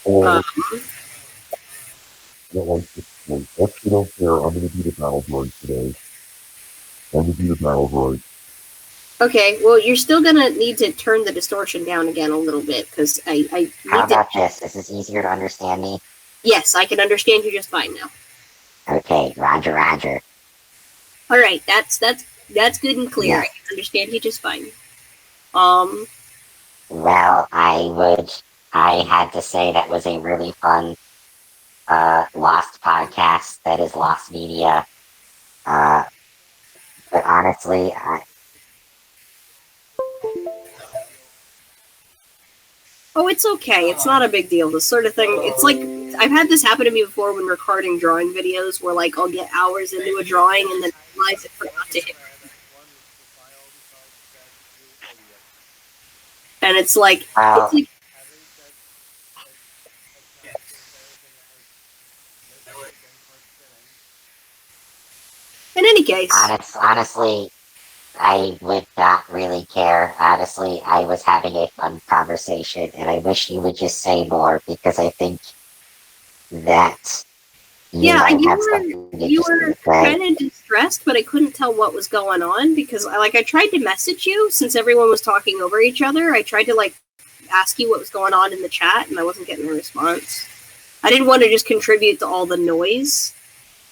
Or, Um, actually don't care. I'm going to do the battle droid today. I'm going to do the battle droid. okay, well, you're still gonna need to turn the distortion down again a little bit, because I How need to... about this? Is this easier to understand me? Yes, I can understand you just fine now. Okay, Roger, Roger. All right, that's good and clear. Yes. I can understand you just fine. Um, Well, I had to say that was a really fun Lost podcast. That is Lost Media. But honestly, oh, it's okay. It's not a big deal. This sort of thing, it's like, I've had this happen to me before when recording drawing videos, where like I'll get hours into a drawing and then realize I forgot to hit. And it's like, in any case. honestly, I would not really care. Honestly, I was having a fun conversation, and I wish you would just say more, because I think that might have something You interesting were to say. kind of distressed, but I couldn't tell what was going on, because I tried to message you since everyone was talking over each other. I tried to ask you what was going on in the chat, and I wasn't getting a response. I didn't want to just contribute to all the noise,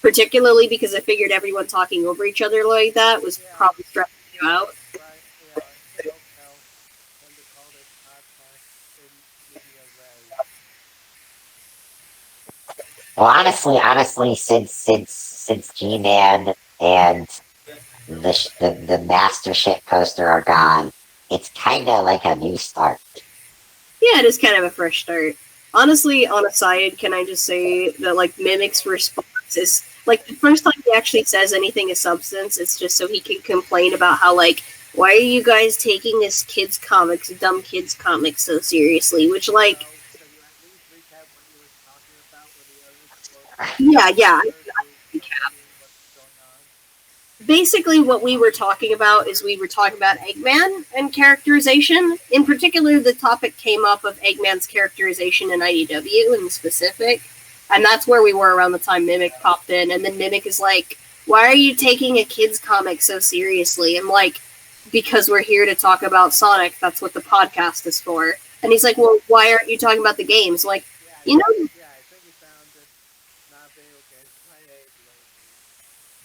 particularly because I figured everyone talking over each other like that was probably stressing you out. Well, honestly, since G-Man and the Master Ship poster are gone, it's kind of like a new start. Yeah, it is kind of a fresh start. Honestly, on a side, can I just say that Mimic's response is the first time he actually says anything of substance, it's just so he can complain about how why are you guys taking this dumb kids comics so seriously? Which yeah. Basically, what we were talking about is we were talking about Eggman and characterization. In particular, the topic came up of Eggman's characterization in IDW in specific. And that's where we were around the time Mimic popped in. And then Mimic is like, why are you taking a kid's comic so seriously? I'm like, because we're here to talk about Sonic. That's what the podcast is for. And he's like, well, why aren't you talking about the games? Like, you know...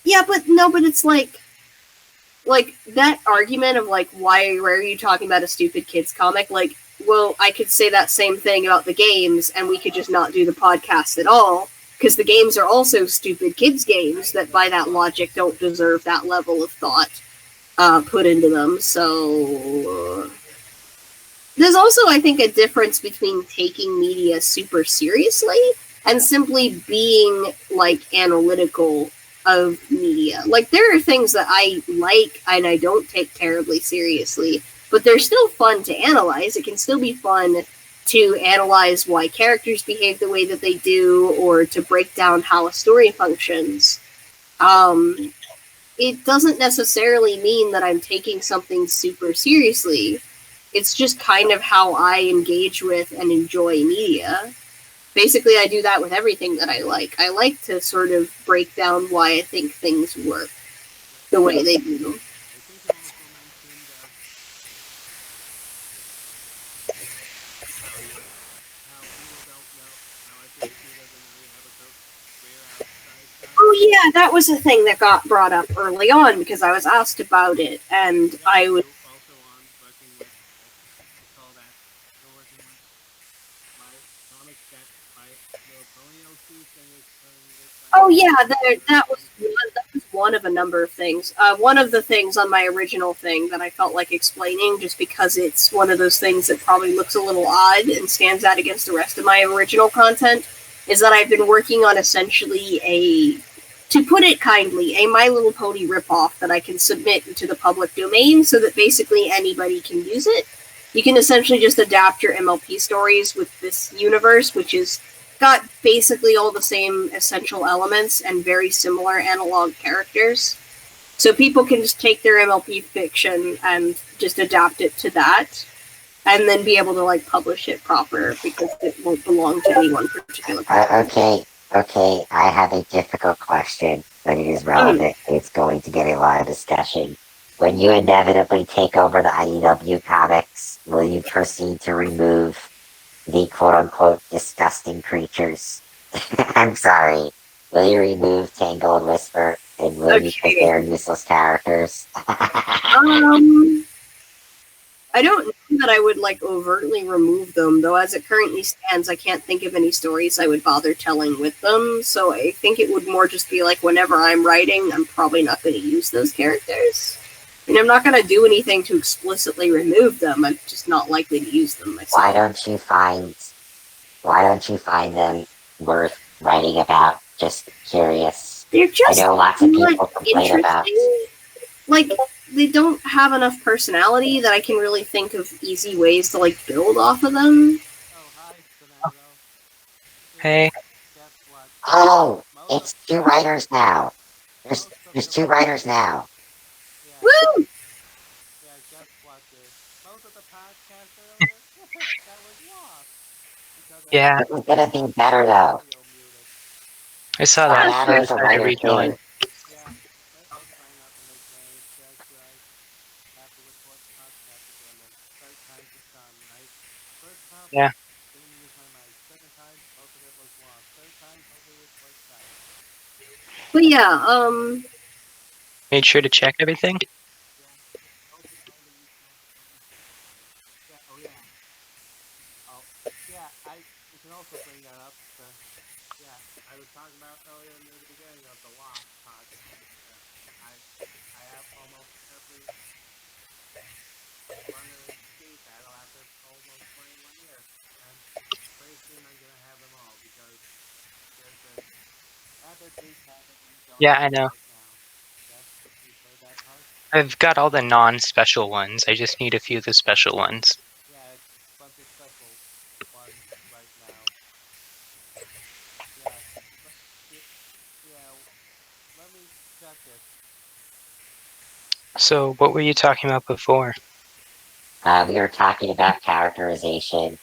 Yeah, but it's like that argument of why are you talking about a stupid kids comic? Well, I could say that same thing about the games, and we could just not do the podcast at all, because the games are also stupid kids games that, by that logic, don't deserve that level of thought put into them. So there's also, I think, a difference between taking media super seriously and simply being analytical of media. There are things that I like and I don't take terribly seriously, but they're still fun to analyze. It can still be fun to analyze why characters behave the way that they do, or to break down how a story functions. It doesn't necessarily mean that I'm taking something super seriously. It's just kind of how I engage with and enjoy media. Basically, I do that with everything that I like. I like to sort of break down why I think things work the way they do. Oh yeah, that was a thing that got brought up early on because I was asked about it, and I was... Oh yeah, that was one of a number of things. One of the things on my original thing that I felt like explaining, just because it's one of those things that probably looks a little odd and stands out against the rest of my original content, is that I've been working on essentially to put it kindly, a My Little Pony ripoff that I can submit into the public domain so that basically anybody can use it. You can essentially just adapt your MLP stories with this universe, which is got basically all the same essential elements and very similar analog characters. So people can just take their MLP fiction and just adapt it to that. and then be able to like publish it proper because it won't belong to any one particular person. Okay, I have a difficult question, but it is relevant. It's going to get a lot of discussion. When you inevitably take over the IDW comics, will you proceed to remove the quote-unquote disgusting creatures? I'm sorry. Will you remove Tangle and Whisper, and will you put their useless characters? I don't know that I would like overtly remove them, though as it currently stands, I can't think of any stories I would bother telling with them, so I think it would more just be like whenever I'm writing, I'm probably not going to use those characters. I mean, I'm not going to do anything to explicitly remove them, I'm just not likely to use them myself. Why don't you find them worth writing about? Just curious. They're just I know lots of people complain about. Like, they don't have enough personality that I can really think of easy ways to like build off of them. Hey. Oh, it's 2 writers now. There's 2 writers now. Woo! Yeah. It was gonna be better though. I saw that. There's a writer rejoin. too. Yeah. But yeah, Made sure to check everything. Yeah, I know. I've got all the non-special ones. I just need a few of the special ones. So, what were you talking about before? We were talking about characterization.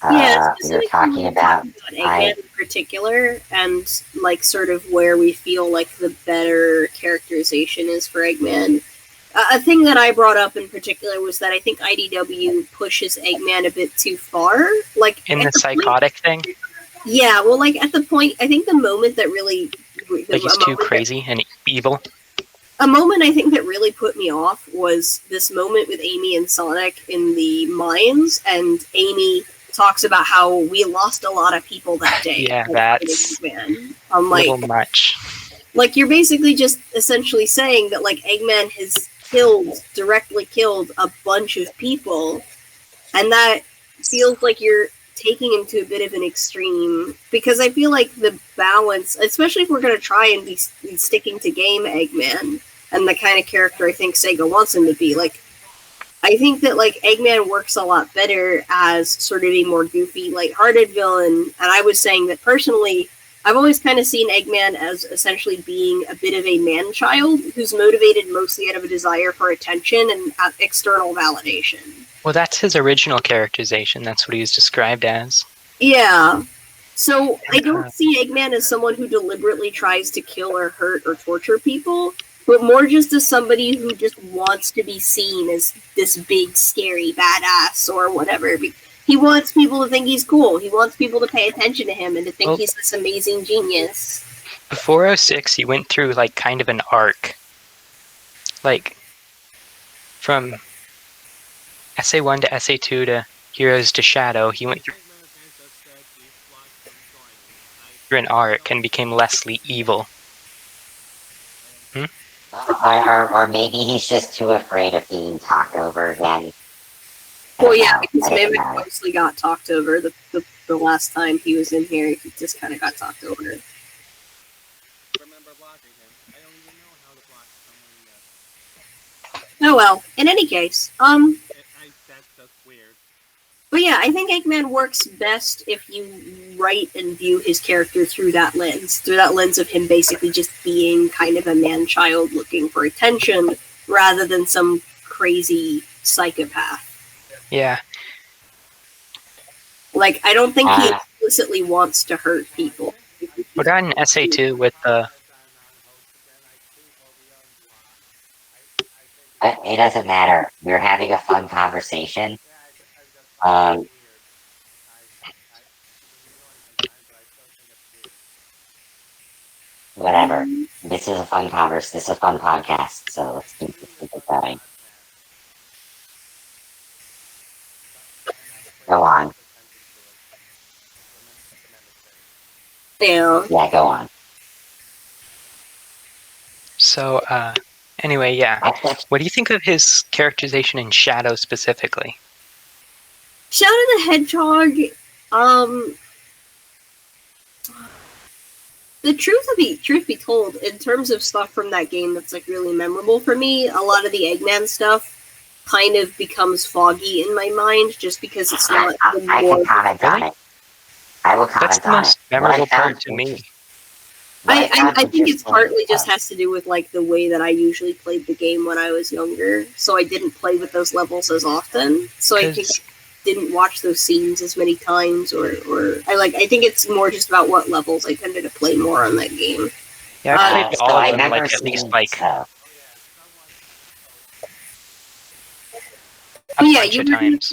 yeah, We were talking about Eggman in particular, and like sort of where we feel like the better characterization is for Eggman. A thing that I brought up in particular was that I think IDW pushes Eggman a bit too far. Like in the psychotic thing? Yeah, well, like at the point, I think the moment that really... Like he's too crazy and evil? A moment I think that really put me off was this moment with Amy and Sonic in the mines, and Amy talks about how we lost a lot of people that day. Yeah, that's I'm like, a little much. Like, you're basically just essentially saying that, like, Eggman has directly killed a bunch of people, and that feels like you're taking him to a bit of an extreme, because I feel like the balance, especially if we're going to try and be sticking to game Eggman, and the kind of character I think Sega wants him to be, like, I think that, like, Eggman works a lot better as sort of a more goofy, lighthearted villain, and I was saying that personally, I've always kind of seen Eggman as essentially being a bit of a man-child who's motivated mostly out of a desire for attention and external validation. Well, that's his original characterization. That's what he was described as. Yeah. So I don't see Eggman as someone who deliberately tries to kill or hurt or torture people, but more just as somebody who just wants to be seen as this big, scary badass or whatever. He wants people to think he's cool. He wants people to pay attention to him and to think he's this amazing genius. Before 06, he went through, like, kind of an arc. Like, from SA1 to SA2 to Heroes to Shadow, he went through an arc and became less evil. Or maybe he's just too afraid of being talked over again. Well, yeah, because Mimic mostly got talked over. The last time he was in here, he just kind of got talked over. Oh well. In any case, but yeah, I think Eggman works best if you write and view his character through that lens of him basically just being kind of a man-child looking for attention, rather than some crazy psychopath. Yeah. Like, I don't think he explicitly wants to hurt people. What about in SA2 with the... It doesn't matter. We're having a fun conversation. Whatever. This is a fun This is a fun podcast, so let's keep it going. Go on. Yeah. Yeah, go on. So, anyway, yeah. What do you think of his characterization in Shadow specifically? Shadow the Hedgehog, the truth be told, in terms of stuff from that game that's like really memorable for me, a lot of the Eggman stuff kind of becomes foggy in my mind just because it's not. I can comment on it. I will comment on it. That's the most memorable part to me. I think it's partly just has to do with like the way that I usually played the game when I was younger, so I didn't play with those levels as often. So I think I didn't watch those scenes as many times, or I think it's more just about what levels I tended to play more on that game. Yeah, I played all of them, like at least like a bunch of times.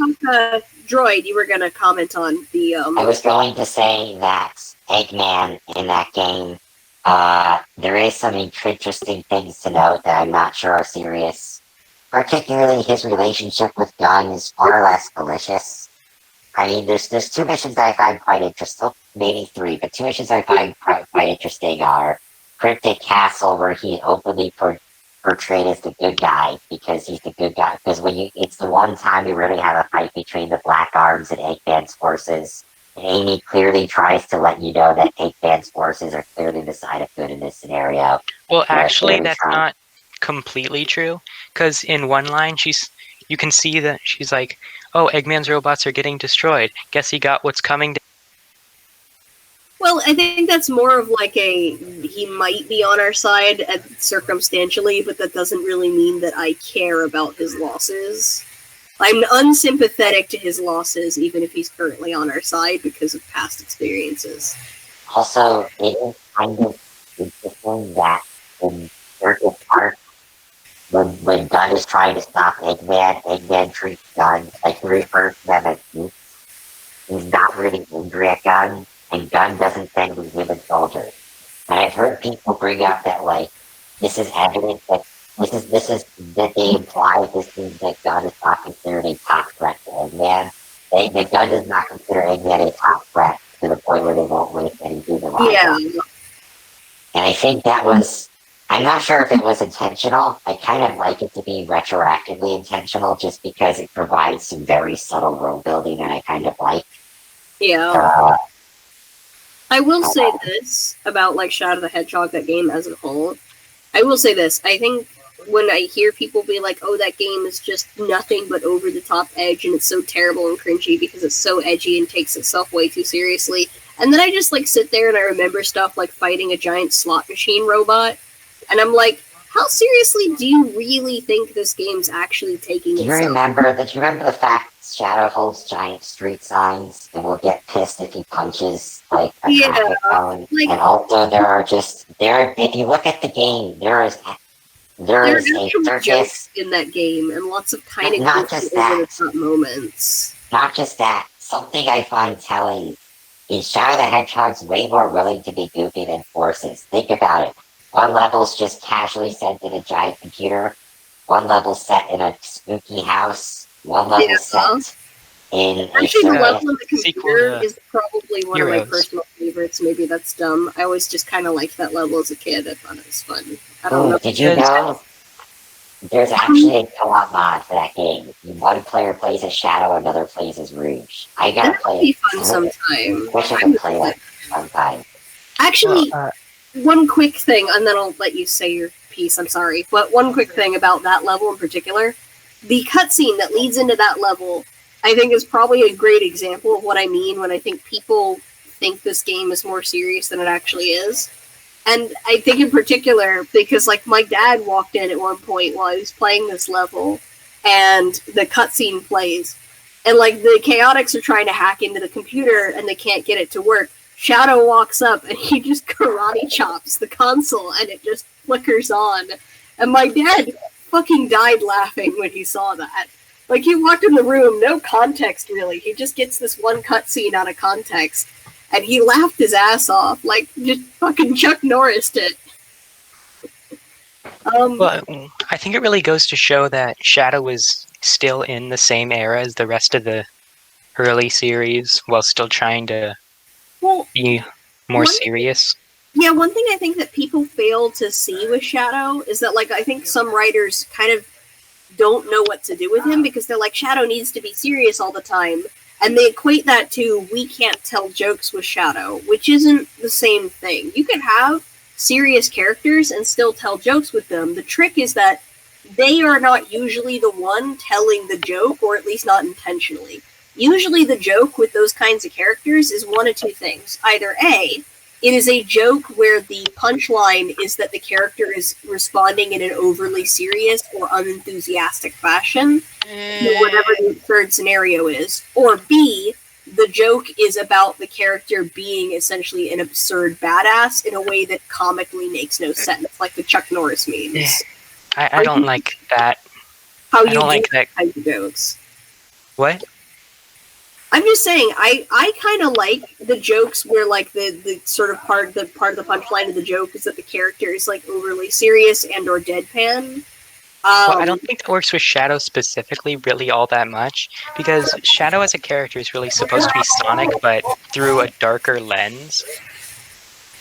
Droid, you were gonna comment on the. I was going to say that Eggman in that game. There is some interesting things to note that I'm not sure are serious. Particularly his relationship with Gunn is far less malicious. I mean, there's 2 missions that I find quite interesting. Maybe 3, but 2 missions I find quite interesting are Cryptic Castle, where he openly portrayed as the good guy because he's the good guy. Because it's the one time we really have a fight between the Black Arms and Eggman's forces. Amy clearly tries to let you know that Eggman's forces are clearly the side of good in this scenario. Well, actually, that's not completely true, because in one line, you can see that she's like, oh, Eggman's robots are getting destroyed. Guess he got what's coming. Well, I think that's more of like he might be on our side circumstantially, but that doesn't really mean that I care about his losses. I'm unsympathetic to his losses, even if he's currently on our side because of past experiences. Also, it is kind of interesting that in Circuit Park, when Gunn is trying to stop Eggman treats Gunn, like refers to them as geeks. He's not really angry at Gunn, and Gunn doesn't send him human soldiers. And I've heard people bring up that, like, this is evidence that this is that they imply this means that Gunn is not considered a top threat to Eggman. That Gunn does not consider Eggman a top threat to the point where they won't waste any human lives. Yeah. And I think that was, I'm not sure if it was intentional. I kind of like it to be retroactively intentional just because it provides some very subtle world building that I kind of like. Yeah. I will say this about like Shadow the Hedgehog, that game as a whole. I will say this. I think when I hear people be like, oh, that game is just nothing but over the top edge and it's so terrible and cringy because it's so edgy and takes itself way too seriously. And then I just like sit there and I remember stuff like fighting a giant slot machine robot. And I'm like, how seriously do you really think this game's actually taking itself? Do you remember the fact Shadow holds giant street signs and will get pissed if he punches like a traffic cone? Like, and also if you look at the game, there is a circus in that game and lots of kind of not just that moments. Not just that. Something I find telling is Shadow the Hedgehog's way more willing to be goofy than Forces. Think about it. One level's just casually set in a giant computer. One level set in a spooky house. One level set in a Actually, the level in the computer is probably one of my personal favorites. Maybe that's dumb. I always just kind of liked that level as a kid. I thought it was fun. I don't know. Did you know there's actually a co-op mod for that game? One player plays as Shadow, another plays as Rouge. I gotta play it. Be fun sometime. Wish I could play that sometime. Actually, one quick thing, and then I'll let you say your piece. I'm sorry, but one quick thing about that level in particular. The cutscene that leads into that level, I think, is probably a great example of what I mean when I think people think this game is more serious than it actually is. And I think in particular, because like my dad walked in at one point while I was playing this level, and the cutscene plays, and like the Chaotix are trying to hack into the computer and they can't get it to work. Shadow walks up and he just karate chops the console and it just flickers on. And my dad fucking died laughing when he saw that. Like, he walked in the room, no context really. He just gets this one cutscene out of context. And he laughed his ass off. Like, just fucking Chuck Norris'd it. Well, I think it really goes to show that Shadow was still in the same era as the rest of the early series, while still trying to be more serious. Yeah, one thing I think that people fail to see with Shadow is that, like, I think some writers kind of don't know what to do with him because they're like, Shadow needs to be serious all the time. And they equate that to, we can't tell jokes with Shadow, which isn't the same thing. You can have serious characters and still tell jokes with them. The trick is that they are not usually the one telling the joke, or at least not intentionally. Usually the joke with those kinds of characters is one of two things. Either A, it is a joke where the punchline is that the character is responding in an overly serious or unenthusiastic fashion to whatever the third scenario is. Or B, the joke is about the character being essentially an absurd badass in a way that comically makes no sense, like the Chuck Norris memes. I don't like that. How I you don't do like that. type of jokes. What? I'm just saying, I kind of like the jokes where, like, the sort of part of the punchline of the joke is that the character is, like, overly serious and or deadpan. Well, I don't think that works with Shadow specifically really all that much, because Shadow as a character is really supposed to be Sonic, but through a darker lens.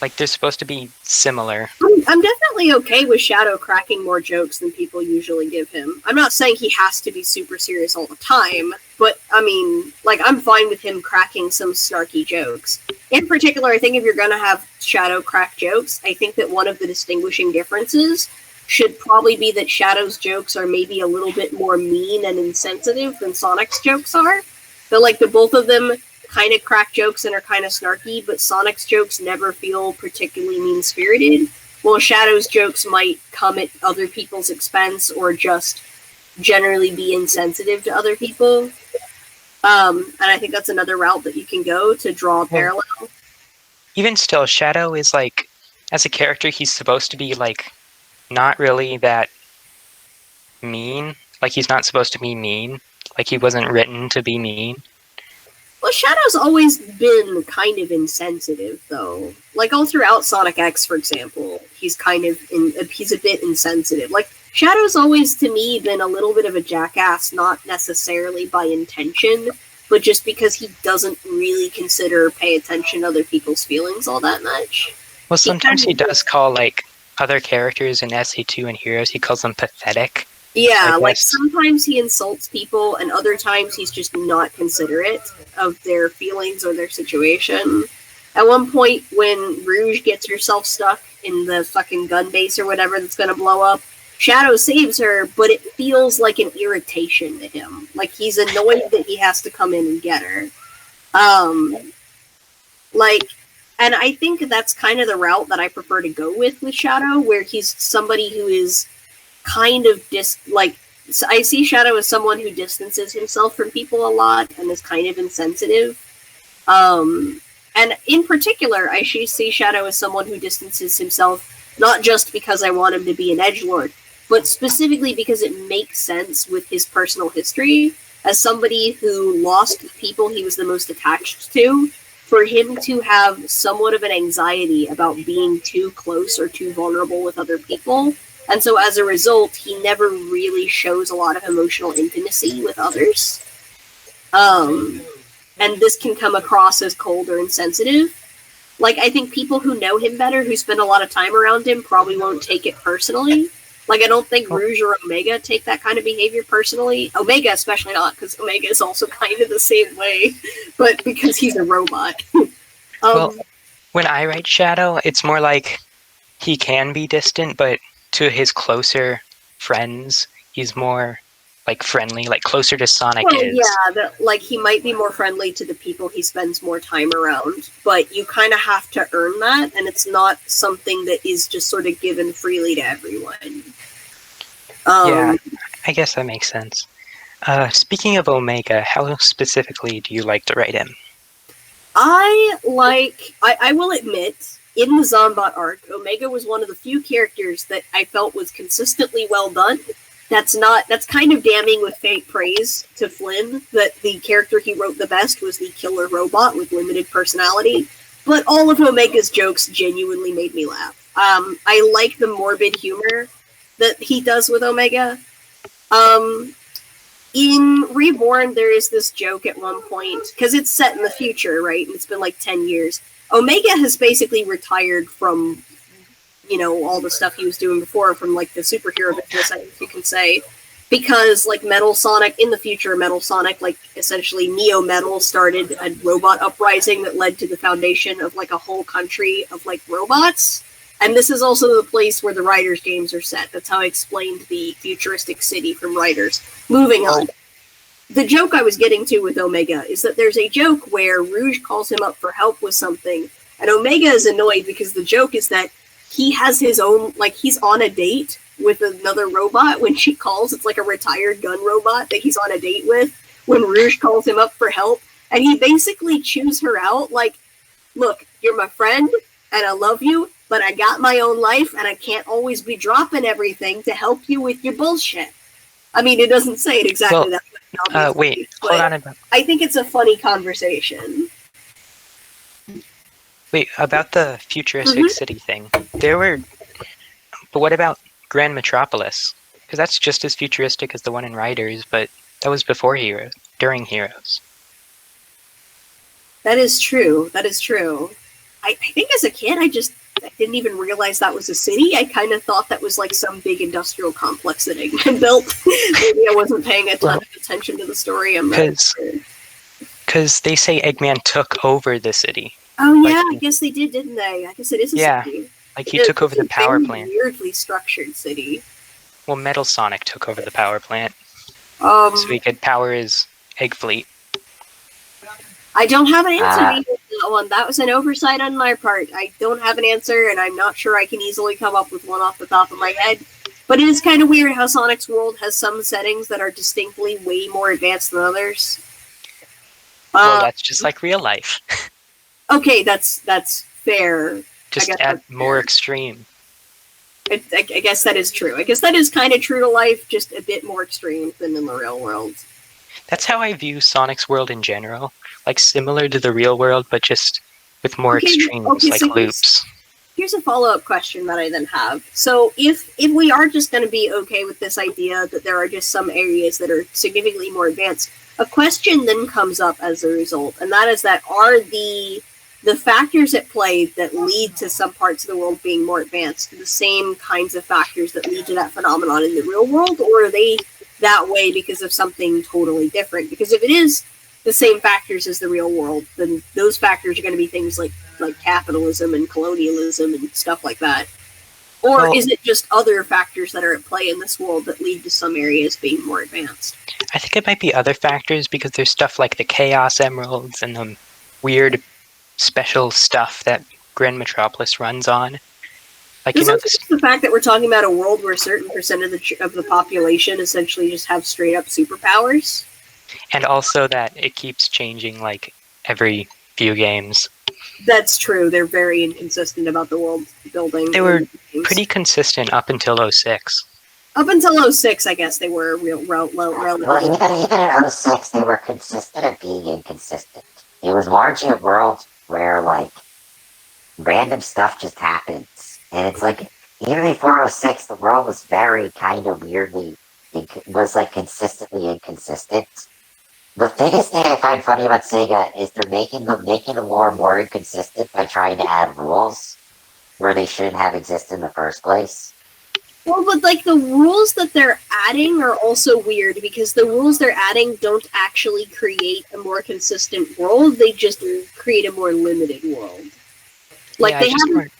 Like, they're supposed to be similar. I'm definitely okay with Shadow cracking more jokes than people usually give him. I'm not saying he has to be super serious all the time, but, I mean, like, I'm fine with him cracking some snarky jokes. In particular, I think if you're gonna have Shadow crack jokes, I think that one of the distinguishing differences should probably be that Shadow's jokes are maybe a little bit more mean and insensitive than Sonic's jokes are. But, like, the both of them kind of crack jokes and are kind of snarky, but Sonic's jokes never feel particularly mean-spirited, while Shadow's jokes might come at other people's expense or just generally be insensitive to other people. And I think that's another route that you can go to draw a parallel. Even still, Shadow is, like, as a character, he's supposed to be, like, not really that mean. Like, he's not supposed to be mean. Like, he wasn't written to be mean. Well, Shadow's always been kind of insensitive, though. Like, all throughout Sonic X, for example, he's he's a bit insensitive. Like, Shadow's always, to me, been a little bit of a jackass, not necessarily by intention, but just because he doesn't really consider pay attention to other people's feelings all that much. Well, sometimes he does call, like, other characters in SA2 and Heroes, he calls them pathetic. Yeah, like, sometimes he insults people, and other times he's just not considerate of their feelings or their situation. At one point, when Rouge gets herself stuck in the fucking gun base or whatever that's gonna blow up, Shadow saves her, but it feels like an irritation to him. Like, he's annoyed that he has to come in and get her. And I think that's kind of the route that I prefer to go with Shadow, where he's somebody who is kind of I see Shadow as someone who distances himself from people a lot and is kind of insensitive. And in particular, I see Shadow as someone who distances himself not just because I want him to be an edgelord, but specifically because it makes sense with his personal history as somebody who lost the people he was the most attached to. For him to have somewhat of an anxiety about being too close or too vulnerable with other people. And so as a result, he never really shows a lot of emotional intimacy with others. And this can come across as cold or insensitive. Like, I think people who know him better, who spend a lot of time around him, probably won't take it personally. Like, I don't think Rouge or Omega take that kind of behavior personally. Omega especially not, because Omega is also kind of the same way, but because he's a robot. Well, when I write Shadow, it's more like he can be distant, but to his closer friends, he's more, like, friendly, like, closer to Sonic is. Yeah, like, he might be more friendly to the people he spends more time around, but you kind of have to earn that, and it's not something that is just sort of given freely to everyone. Yeah, I guess that makes sense. Speaking of Omega, how specifically do you like to write him? I will admit, in the Zombot arc, Omega was one of the few characters that I felt was consistently well done. That's kind of damning with faint praise to Flynn, that the character he wrote the best was the killer robot with limited personality. But all of Omega's jokes genuinely made me laugh. I like the morbid humor that he does with Omega. In Reborn, there is this joke at one point, because it's set in the future, right? And it's been like 10 years. Omega has basically retired from, all the stuff he was doing before, from like the superhero business, I guess you can say. Because like Metal Sonic, in the future, Metal Sonic, like essentially Neo Metal started a robot uprising that led to the foundation of like a whole country of like robots. And this is also the place where the Riders games are set. That's how I explained the futuristic city from Riders. Moving on. The joke I was getting to with Omega is that there's a joke where Rouge calls him up for help with something, and Omega is annoyed because the joke is that he has his own, like, he's on a date with another robot when she calls. It's like a retired gun robot that he's on a date with when Rouge calls him up for help, and he basically chews her out like, look, you're my friend, and I love you, but I got my own life, and I can't always be dropping everything to help you with your bullshit. I mean, it doesn't say it exactly that way. Wait, hold on a minute. I think it's a funny conversation. Wait, about the futuristic city thing. But what about Grand Metropolis? Because that's just as futuristic as the one in Riders, but that was before Heroes, during Heroes. That is true. I think as a kid, I didn't even realize that was a city. I kind of thought that was like some big industrial complex that Eggman built. Maybe I wasn't paying a ton of attention to the story. Because they say Eggman took over the city. Oh yeah, I guess they did, didn't they? I guess it is a city. Like he took over the power plant. Weirdly structured city. Well, Metal Sonic took over the power plant. So he could power his egg fleet. I don't have an answer to that one. That was an oversight on my part. I don't have an answer, and I'm not sure I can easily come up with one off the top of my head. But it is kind of weird how Sonic's world has some settings that are distinctly way more advanced than others. Well, that's just like real life. Okay, that's fair. Just add more extreme. I guess that is true. I guess that is kind of true to life, just a bit more extreme than in the real world. That's how I view Sonic's world in general. Like similar to the real world, but just with more extremes, like so loops. Here's a follow-up question that I then have. So if we are just going to be okay with this idea that there are just some areas that are significantly more advanced, a question then comes up as a result, and that is that are the factors at play that lead to some parts of the world being more advanced the same kinds of factors that lead to that phenomenon in the real world, or are they that way because of something totally different? Because if it is the same factors as the real world, then those factors are going to be things like capitalism and colonialism and stuff like that. Or is it just other factors that are at play in this world that lead to some areas being more advanced? I think it might be other factors because there's stuff like the Chaos Emeralds and the weird special stuff that Grand Metropolis runs on. Like, the fact that we're talking about a world where a certain percent of the population essentially just have straight up superpowers. And also that it keeps changing like every few games. That's true. They're very inconsistent about the world building. They were pretty consistent up until 06. Up until 06, I guess they were relatively. Well, even in 06, they were consistent at being inconsistent. It was largely a world where, like, random stuff just happens. And it's like, even before 06, the world was very kind of weirdly, was like consistently inconsistent. The biggest thing I find funny about Sega is they're making the lore more inconsistent by trying to add rules where they shouldn't have existed in the first place. Well, but like the rules that they're adding are also weird because the rules they're adding don't actually create a more consistent world. They just create a more limited world. Like they haven't,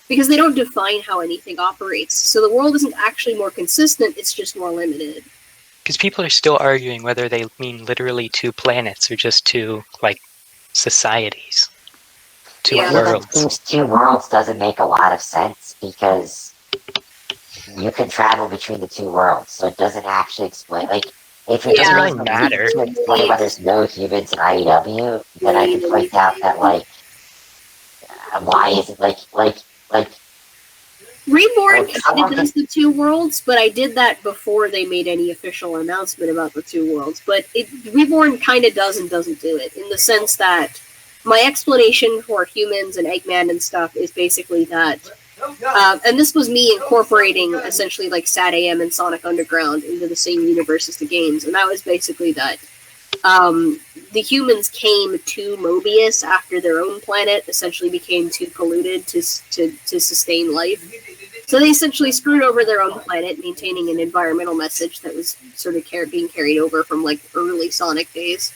because they don't define how anything operates. So the world isn't actually more consistent. It's just more limited. Because people are still arguing whether they mean literally two planets or just two, like, societies. Two worlds. These two worlds doesn't make a lot of sense because you can travel between the two worlds, so it doesn't actually explain. Like, If It doesn't Yeah. really matter. To explain why there's no humans in IEW, then I can point out that, like, why is it, like, Reborn like, kind of does the two worlds, but I did that before they made any official announcement about the two worlds. But Reborn kind of does and doesn't do it, in the sense that my explanation for humans and Eggman and stuff is basically that, and this was me incorporating essentially like Sad AM and Sonic Underground into the same universe as the games, and that was basically that the humans came to Mobius after their own planet essentially became too polluted to sustain life. So they essentially screwed over their own planet, maintaining an environmental message that was sort of being carried over from like early Sonic days.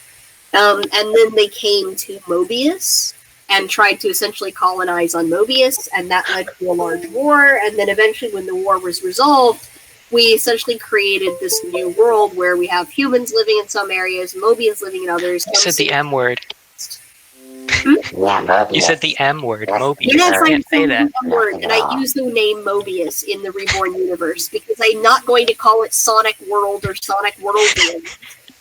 And then they came to Mobius and tried to essentially colonize on Mobius, and that led to a large war. And then eventually, when the war was resolved, we essentially created this new world where we have humans living in some areas, Mobians living in others. You said the M word. yeah, Mobius. You said the M word, Mobius. Yes, I I can't say said that. the M word, and I use the name Mobius in the Reborn universe because I'm not going to call it Sonic World or Sonic Worldian.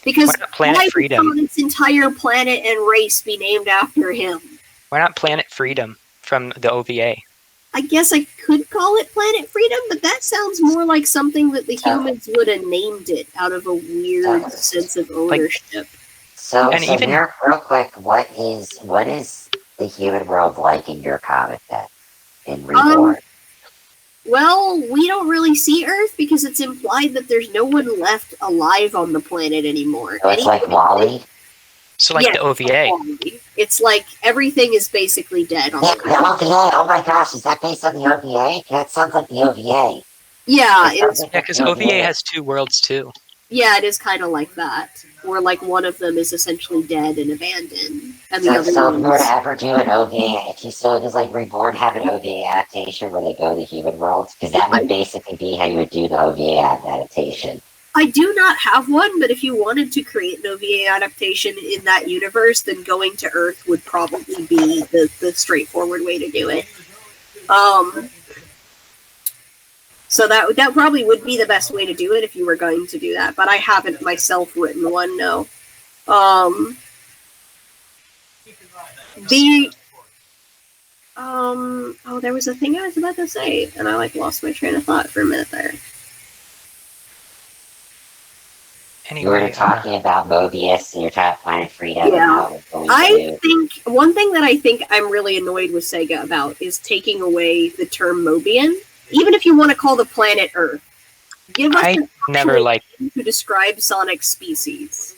Because Why not Planet Freedom? Sonic's entire planet and race be named after him? Why not Planet Freedom from the OVA? I guess I could call it Planet Freedom, but that sounds more like something that the humans would have named it out of a weird sense of ownership. So even here, real quick, what is the human world like in your comic then? In Reborn? Well, we don't really see Earth because it's implied that there's no one left alive on the planet anymore. So it's like Wall-E? So like the OVA. It's like everything is basically dead on Yeah, the the OVA! Oh my gosh, is that based on the OVA? That sounds like the OVA. Yeah, Yeah, because OVA has two worlds too. Yeah, it is kind of like that. Where like one of them is essentially dead and abandoned, and the other So if one you were to is... ever do an OVA, does like Reborn have an OVA adaptation where they go to the human world? Because that would basically be how you would do the OVA adaptation. I do not have one, but if you wanted to create an OVA adaptation in that universe, then going to Earth would probably be the straightforward way to do it. So that probably would be the best way to do it if you were going to do that, but I haven't myself written one, no. There was a thing I was about to say, and I lost my train of thought for a minute there. You were talking about Mobius, and you're trying to find Freedom. Yeah. I think one thing that I think I'm really annoyed with Sega about is taking away the term Mobian. Even if you want to call the planet Earth, give us to describe Sonic's species.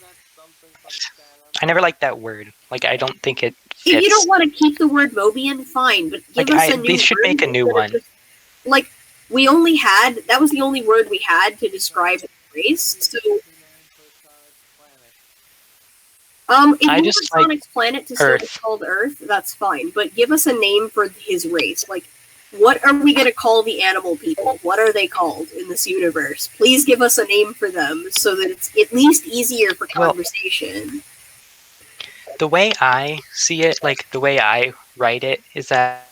I never liked that word. I don't think it fits. If you don't want to keep the word Mobian, fine, but give us a new word. They should make a new one. We only had... That was the only word we had to describe the race, so... if you want Sonic's planet to still be called Earth, that's fine, but give us a name for his race. What are we going to call the animal people? What are they called in this universe? Please give us a name for them so that it's at least easier for conversation. The way I see it, the way I write it, is that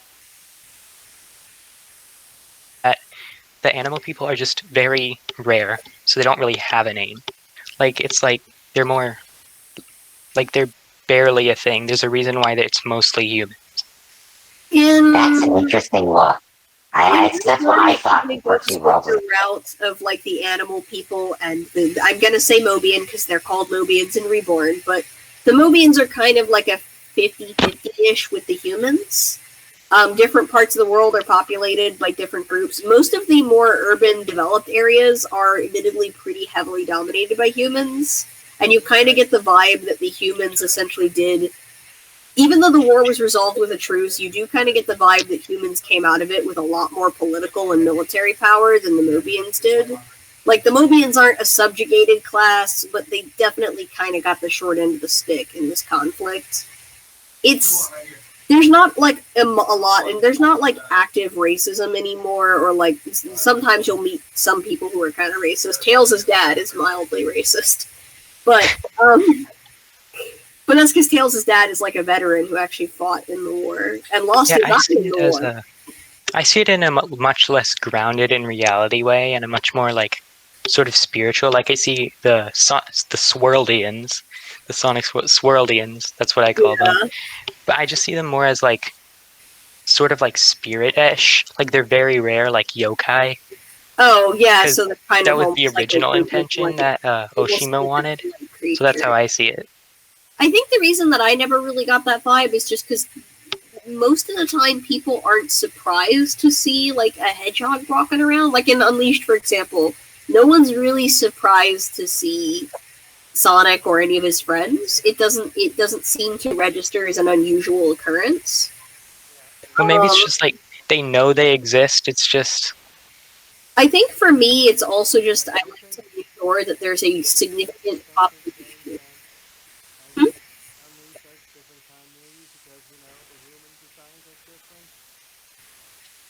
the animal people are just very rare, so they don't really have a name. They're more... they're barely a thing. There's a reason why it's mostly humans. That's an interesting look. That's what I thought. The route of the animal people and I'm gonna say Mobian because they're called Mobians in Reborn, but the Mobians are kind of like a 50-50-ish with the humans. Different parts of the world are populated by different groups. Most of the more urban, developed areas are admittedly pretty heavily dominated by humans. And you kind of get the vibe that the humans essentially did, even though the war was resolved with a truce, you do kind of get the vibe that humans came out of it with a lot more political and military power than the Mobians did. The Mobians aren't a subjugated class, but they definitely kind of got the short end of the stick in this conflict. There's not a lot, and there's not active racism anymore, or sometimes you'll meet some people who are kind of racist. Tails' dad is mildly racist. But that's because Tails' dad is a veteran who actually fought in the war and lost his eye in the war. I see it in a much less grounded in reality way, and a much more sort of spiritual. Like I see the Swirldians, the Sonic Swirldians. That's what I call them. But I just see them more as like sort of like spirit-ish. Like they're very rare, like yokai. Oh yeah, so the kind That of was the original intention that Oshima wanted. So that's how I see it. I think the reason that I never really got that vibe is just because most of the time people aren't surprised to see like a hedgehog walking around. Like in Unleashed, for example, no one's really surprised to see Sonic or any of his friends. It doesn't seem to register as an unusual occurrence. Well, maybe it's just like they know they exist. It's just. I think for me, it's also just I like to make sure that there's a significant population.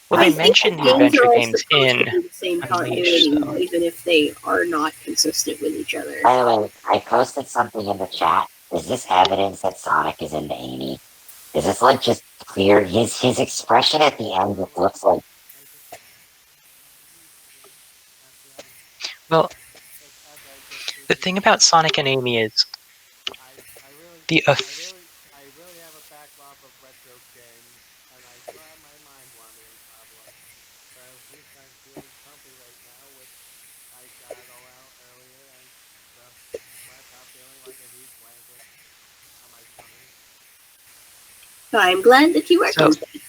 Well, they mentioned the adventure games in the same continuity, even if they are not consistent with each other. By the way, I posted something in the chat. Is this evidence that Sonic is into Amy? Is this like just clear? His expression at the end just looks like. Well, the thing about Sonic and Amy is the. I really have a backlog of retro games, and I still have my mind wandering problem. So I'm feeling comfy right now with I got it all out earlier, and the laptop feeling like a huge blanket on my tummy. I'm glad that you are comfy.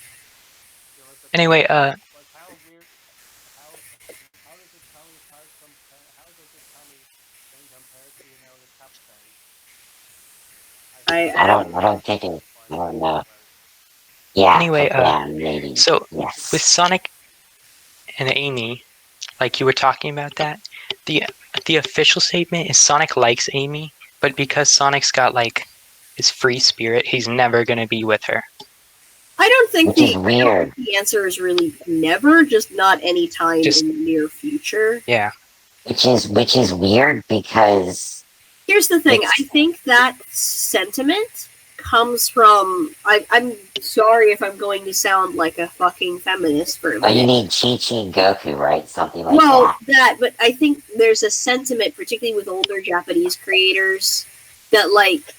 Anyway, How weird? How does the tummy part compare? How does the tummy thing compare to the cup thing? I don't think it. I don't know. Yeah. Anyway, maybe. So yes. With Sonic and Amy, like you were talking about that, the official statement is Sonic likes Amy, but because Sonic's got like his free spirit, he's never gonna be with her. I don't think weird. The answer is really never, just not any time in the near future. Yeah. Which is weird because. Here's the thing. I think that sentiment comes from. I'm sorry if I'm going to sound like a fucking feminist for a minute. Oh, you mean Chi-Chi and Goku, right? Something like that. But I think there's a sentiment, particularly with older Japanese creators, that like.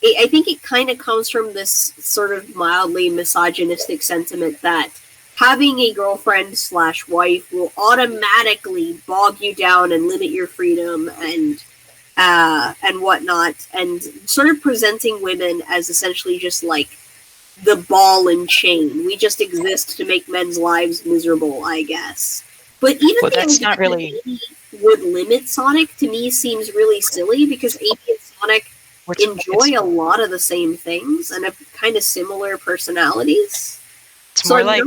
I think it kind of comes from this sort of mildly misogynistic sentiment that having a girlfriend/wife will automatically bog you down and limit your freedom and whatnot, and sort of presenting women as essentially just like the ball and chain. We just exist to make men's lives miserable, I guess. But even that's not really would limit Sonic to me seems really silly because Amy and Sonic enjoy a lot of the same things and have kind of similar personalities. It's more like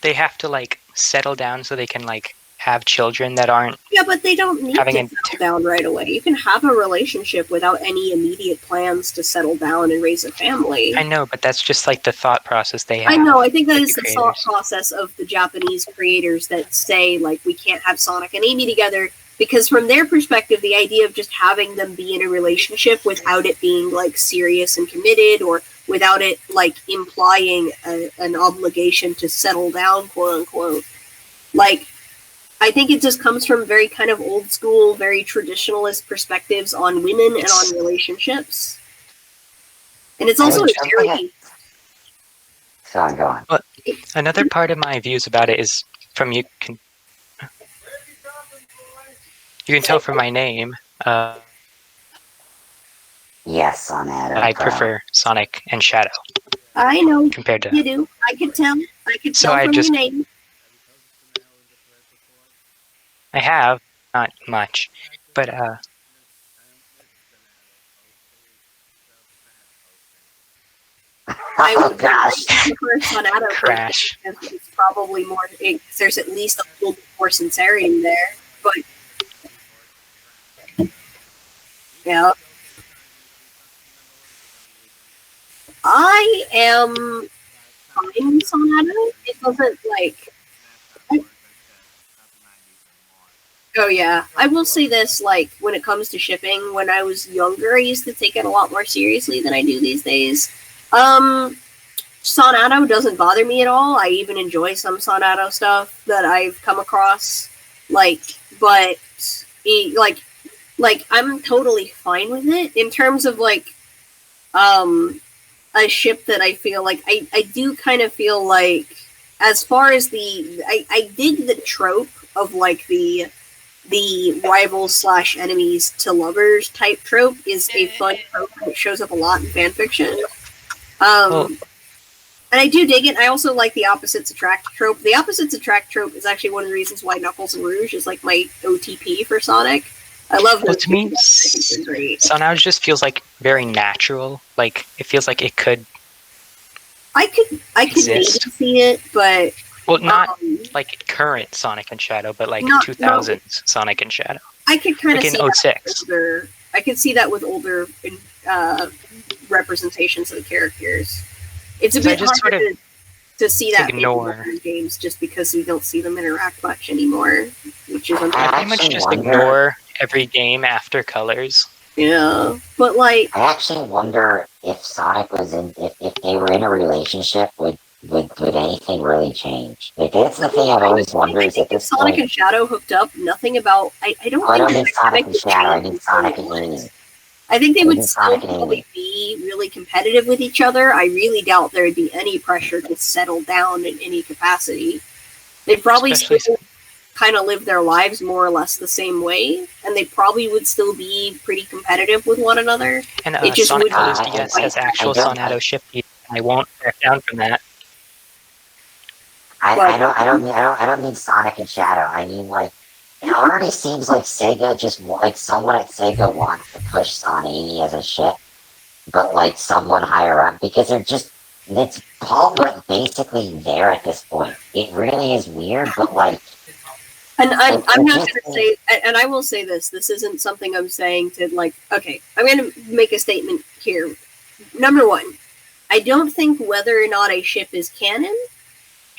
they have to like settle down so they can like have children that aren't. Yeah, but they don't need to settle down right away. You can have a relationship without any immediate plans to settle down and raise a family. I know, but that's just like the thought process they have. I know. I think that is the thought process of the Japanese creators that say like we can't have Sonic and Amy together. Because from their perspective, the idea of just having them be in a relationship without it being like serious and committed, or without it like implying an obligation to settle down, quote unquote, like I think it just comes from very kind of old school, very traditionalist perspectives on women and on relationships. And it's also very. Go on. But another part of my views about it is from you can tell from my name. Yes, on that. I prefer Sonic and Shadow. I know. Compared to you do. I can tell. I can tell from your name. I have not much, but I would prefer Sonato crash. It's probably more. There's at least a little bit more sincerity there, but. Yeah. I am fine with Sonato. It doesn't like. Oh yeah, I will say this. Like when it comes to shipping, when I was younger, I used to take it a lot more seriously than I do these days. Sonato doesn't bother me at all. I even enjoy some Sonato stuff that I've come across. But I'm totally fine with it in terms of a ship that I feel like I do kind of feel like, as far as I dig the trope of the rivals / enemies to lovers type trope is a fun trope that shows up a lot in fanfiction. And I do dig it. I also like the opposites attract trope. The opposites attract trope is actually one of the reasons why Knuckles and Rouge is like my OTP for Sonic. I love those. To me, somehow it just feels like very natural. Like it feels like it could. I could maybe see it, but not like current Sonic and Shadow, but like 2000s Sonic and Shadow. I could kind of like see in 06. I could see that with older representations of the characters. It's a bit hard to see that in modern games just because we don't see them interact much anymore, which is I pretty much just ignore every game after Colors. Yeah, but like I actually wonder if Sonic was if they were in a relationship, would anything really change? Like that's the thing I've always wondered. Is at this Sonic point, and Shadow hooked up, nothing about I don't. I don't need Sonic and Shadow. I need Sonic and Amy. I think they would still probably be really competitive with each other. I really doubt there would be any pressure to settle down in any capacity. They'd probably still kind of live their lives more or less the same way, and they probably would still be pretty competitive with one another. And it just Sonic Colors DS has actual Sonato shifty. I won't back down from that. I don't need Sonic and Shadow. I mean, like, it already seems like Sega someone at Sega wants to push Sonic Amy as a ship, but like someone higher up, because it's all but basically there at this point. It really is weird, but like. And I'm not going to say, and I will say this isn't something I'm saying to like, okay, I'm going to make a statement here. Number one, I don't think whether or not a ship is canon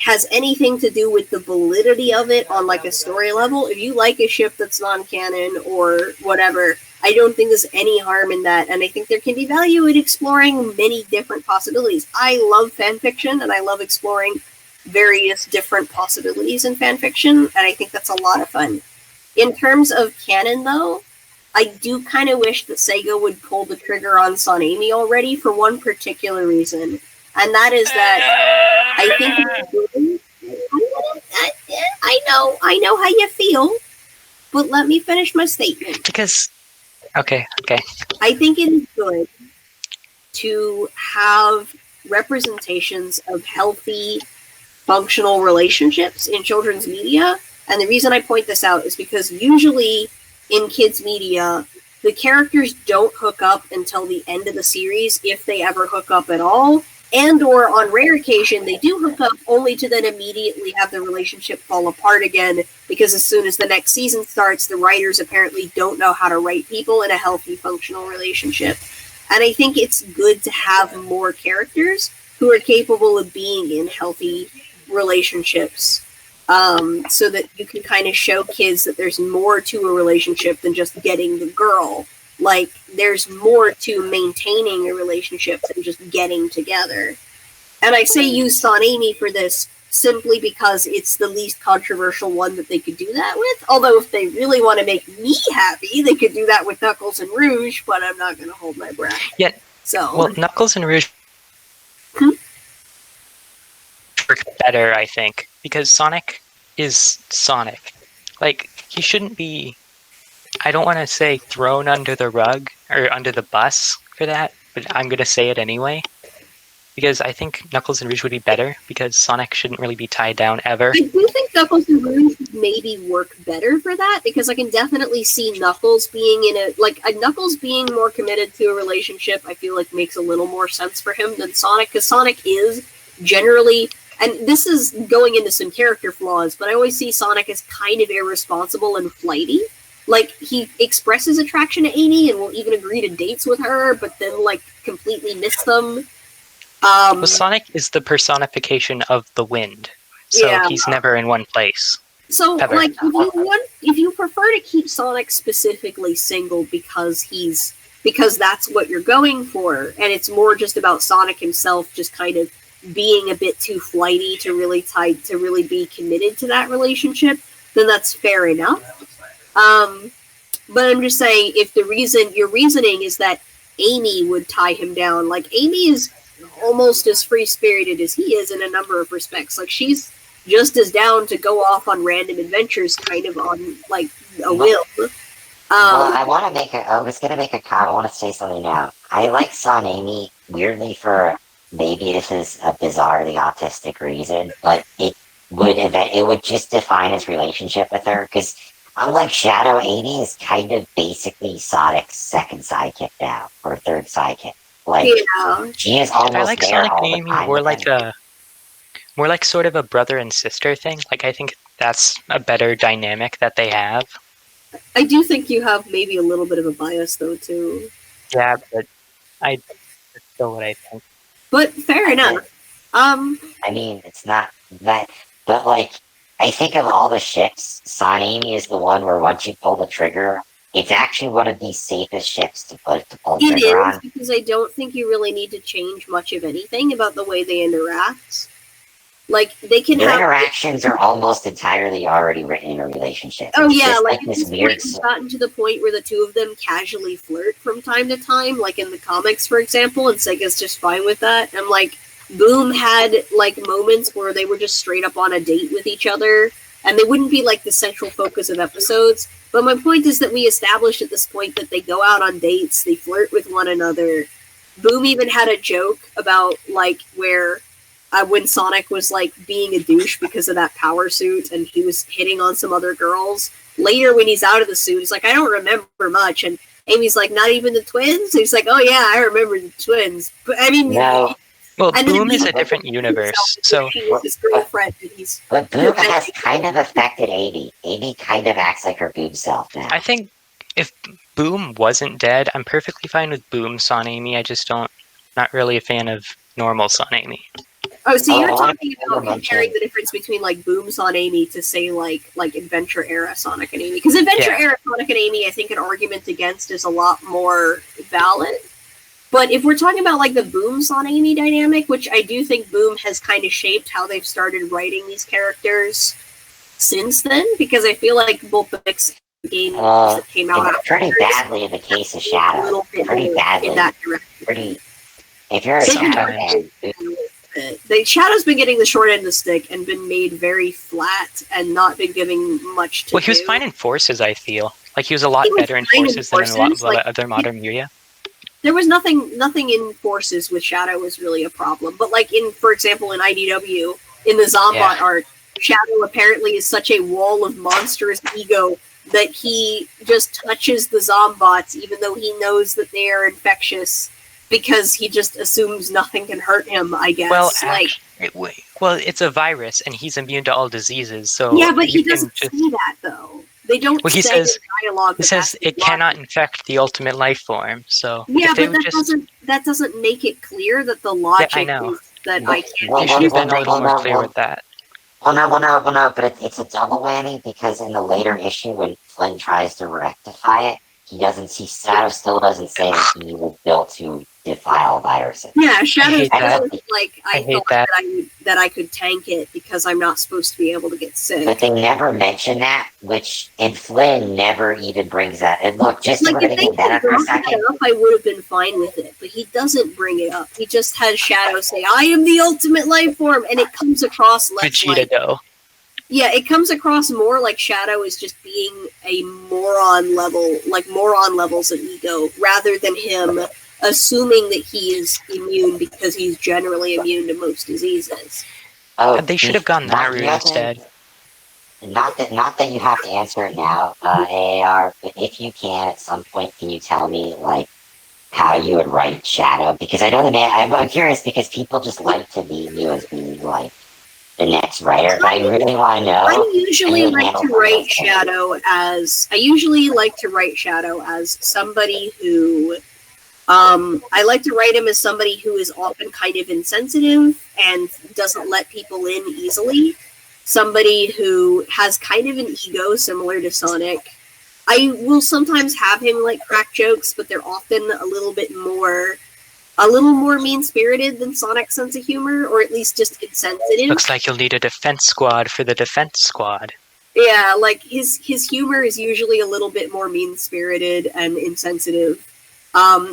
has anything to do with the validity of it on like a story level. If you like a ship that's non-canon or whatever, I don't think there's any harm in that, and I think there can be value in exploring many different possibilities. I love fanfiction, and I love exploring various different possibilities in fanfiction, and I think that's a lot of fun. In terms of canon, though, I do kind of wish that Sega would pull the trigger on Sonami already for one particular reason. And that is that I think it's good. I know how you feel, but let me finish my statement. Because, okay. I think it is good to have representations of healthy, functional relationships in children's media. And the reason I point this out is because usually in kids' media, the characters don't hook up until the end of the series, if they ever hook up at all. And or on rare occasion, they do hook up only to then immediately have the relationship fall apart again, because as soon as the next season starts, the writers apparently don't know how to write people in a healthy, functional relationship. And I think it's good to have more characters who are capable of being in healthy relationships, so that you can kind of show kids that there's more to a relationship than just getting the girl. Like, there's more to maintaining a relationship than just getting together. And I say use Sonami for this simply because it's the least controversial one that they could do that with. Although if they really want to make me happy, they could do that with Knuckles and Rouge, but I'm not going to hold my breath. Yeah. So, well, Knuckles and Rouge work better, I think, because Sonic is Sonic. Like, he shouldn't be... I don't want to say thrown under the rug or under the bus for that, but I'm going to say it anyway. Because I think Knuckles and Rouge would be better, because Sonic shouldn't really be tied down ever. I do think Knuckles and Rouge maybe work better for that, because I can definitely see Knuckles being Knuckles being more committed to a relationship, I feel like makes a little more sense for him than Sonic, because Sonic is generally, and this is going into some character flaws, but I always see Sonic as kind of irresponsible and flighty. Like, he expresses attraction to Amy and will even agree to dates with her, but then, like, completely miss them. Well, Sonic is the personification of the wind, so he's never in one place. So, ever. Like, if you prefer to keep Sonic specifically single because that's what you're going for, and it's more just about Sonic himself just kind of being a bit too flighty to really be committed to that relationship, then that's fair enough. But I'm just saying, if your reasoning is that Amy would tie him down, like Amy is almost as free spirited as he is in a number of respects. Like she's just as down to go off on random adventures, kind of on like a whim. Well, I want to make a. I was gonna make a comment. I want to say something now. I like Son Amy weirdly for maybe this is a bizarrely autistic reason, but it would just define his relationship with her because unlike Shadow, Amy is kind of basically Sonic's second sidekick now or third sidekick. Like she is almost I like there Sonic all and the Amy time. more like sort of a brother and sister thing. Like I think that's a better dynamic that they have. I do think you have maybe a little bit of a bias though too. Yeah, but that's still what I think. But fair enough. I mean, it's not that, but like, I think of all the ships, Son Amy is the one where once you pull the trigger, it's actually one of the safest ships to pull the trigger on. Because I don't think you really need to change much of anything about the way they interact. Like they can Their have interactions are almost entirely already written in a relationship. Oh It's yeah, just like this weird. It's gotten to the point where the two of them casually flirt from time to time, like in the comics, for example, and Sega's just fine with that. And like Boom had like moments where they were just straight up on a date with each other, and they wouldn't be like the central focus of episodes. But my point is that we established at this point that they go out on dates, they flirt with one another. Boom even had a joke about like where when Sonic was like being a douche because of that power suit and he was hitting on some other girls. Later when he's out of the suit, he's like, I don't remember much. And Amy's like, not even the twins? He's like, oh yeah, I remember the twins. But I mean, No. Well, Boom is a different universe, so she was his girlfriend, and he's. But Boom has kind of affected Amy. Amy kind of acts like her Boom self now. I think if Boom wasn't dead, I'm perfectly fine with Boom Son Amy. I just not really a fan of normal Son Amy. Oh, so you're talking about comparing the difference between like Boom Son Amy to say like Adventure era Sonic and Amy, because Adventure era Sonic and Amy, I think an argument against is a lot more valid. But if we're talking about like the Boom Son Amy dynamic, which I do think Boom has kind of shaped how they've started writing these characters since then, because I feel like both the mix games that came out pretty badly in the case of Shadow. Pretty badly. In that direction. If you're a Shadow fan, the Shadow's been getting the short end of the stick and been made very flat and not been giving much to Well, he was fine in Forces, I feel. Like, he was a lot better in Forces than in a lot of other modern media. There was nothing in Forces with Shadow was really a problem. But, like, for example, in IDW, in the Zombot art, Shadow apparently is such a wall of monstrous ego that he just touches the Zombots even though he knows that they are infectious. Because he just assumes nothing can hurt him, I guess. Well, it's a virus, and he's immune to all diseases. So yeah, but he doesn't say that though. They don't. Well, he say says dialogue. He says it cannot infect the ultimate life form. So yeah, but that doesn't make it clear that the logic is that I can't. You should have been a little more clear with that. Well, no, but it's a double whammy because in the later issue when Flynn tries to rectify it, Shadow still doesn't say that he was built to defile viruses. Yeah, Shadow says like I thought that I could tank it because I'm not supposed to be able to get sick. But they never mention that, and Flynn never even brings that. And look, just like, to get that for a second, I would have been fine with it, but he doesn't bring it up. He just has Shadow say, "I am the ultimate life form," and it comes across less Vegeta yeah, it comes across more like Shadow is just being a moron levels of ego, rather than him assuming that he is immune because he's generally immune to most diseases. Oh, they should have gone that route instead. Not that you have to answer it now, AAR, but if you can, at some point, can you tell me, like, how you would write Shadow? Because I know I'm curious because people just like to be you as being, like, the next writer. I really want to know. I usually like to write Shadow as somebody who I like to write him as somebody who is often kind of insensitive and doesn't let people in easily. Somebody who has kind of an ego similar to Sonic. I will sometimes have him like crack jokes, but they're often a little more mean-spirited than Sonic's sense of humor, or at least just insensitive. Looks like you'll need a defense squad for the defense squad. Yeah, like his humor is usually a little bit more mean-spirited and insensitive.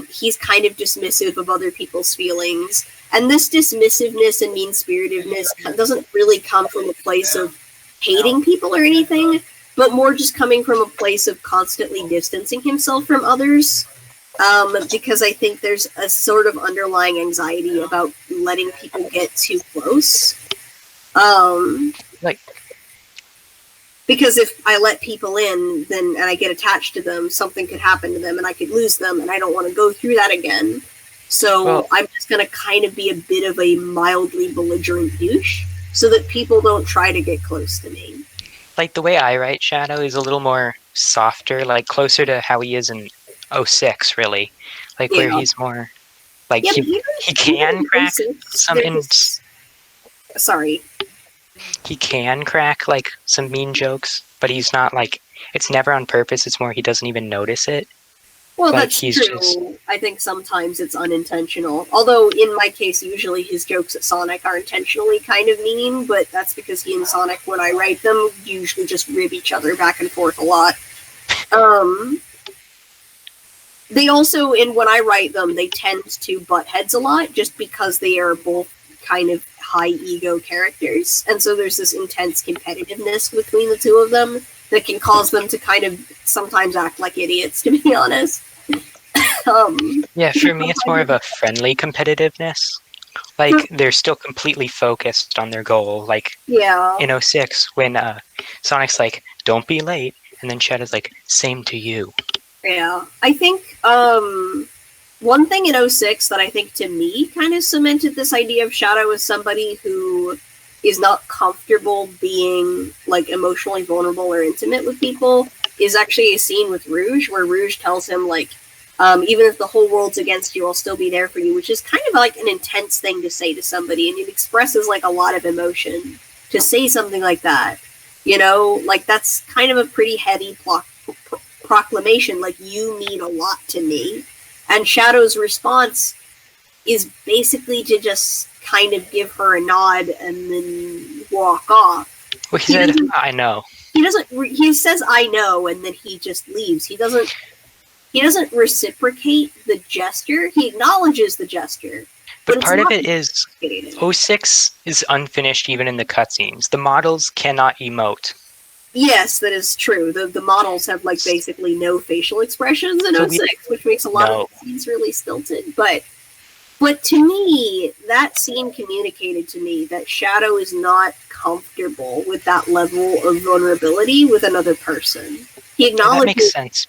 He's kind of dismissive of other people's feelings, and this dismissiveness and mean-spiritedness doesn't really come from a place of hating people or anything, but more just coming from a place of constantly distancing himself from others. Because I think there's a sort of underlying anxiety about letting people get too close. Like, because if I let people in, then and I get attached to them, something could happen to them, and I could lose them, and I don't want to go through that again. So Well- I'm just going to kind of be a bit of a mildly belligerent douche, so that people don't try to get close to me. like the way I write Shadow is a little more softer, like closer to how he is in 06, really. Like where Yeah. he's more like Yeah, but he even can crack some in, Sorry. he can crack like some mean jokes, but he's not like, it's never on purpose. It's more he doesn't even notice it. Well, Like, that's he's true. just- I think sometimes it's unintentional. Although, in my case, usually his jokes at Sonic are intentionally kind of mean, but that's because he and Sonic, when I write them, usually just rib each other back and forth a lot. They also, when I write them, they tend to butt heads a lot, just because they are both kind of high ego characters, and so there's this intense competitiveness between the two of them that can cause them to kind of sometimes act like idiots, to be honest. Yeah, for me, it's more of a friendly competitiveness. Like, they're still completely focused on their goal. Like, Yeah. in 06, when Sonic's like, don't be late, and then Shadow's like, same to you. Yeah. I think one thing in 06 that I think to me kind of cemented this idea of Shadow as somebody who is not comfortable being like emotionally vulnerable or intimate with people is actually a scene with Rouge where Rouge tells him like, even if the whole world's against you, I'll still be there for you, which is kind of like an intense thing to say to somebody, and it expresses like a lot of emotion to say something like that. You know, like that's kind of a pretty heavy proclamation, like, you mean a lot to me. And Shadow's response is basically to just kind of give her a nod and then walk off. Well, he said, I know. He says I know, and then he just leaves. He doesn't reciprocate the gesture. He acknowledges the gesture. But it's part of not it is reciprocated. 06 is unfinished even in the cutscenes. The models cannot emote. Yes, that is true. The models have like basically no facial expressions in So 06, which makes a lot of the scenes really stilted. But to me, that scene communicated to me that Shadow is not comfortable with that level of vulnerability with another person. He And that makes acknowledges sense.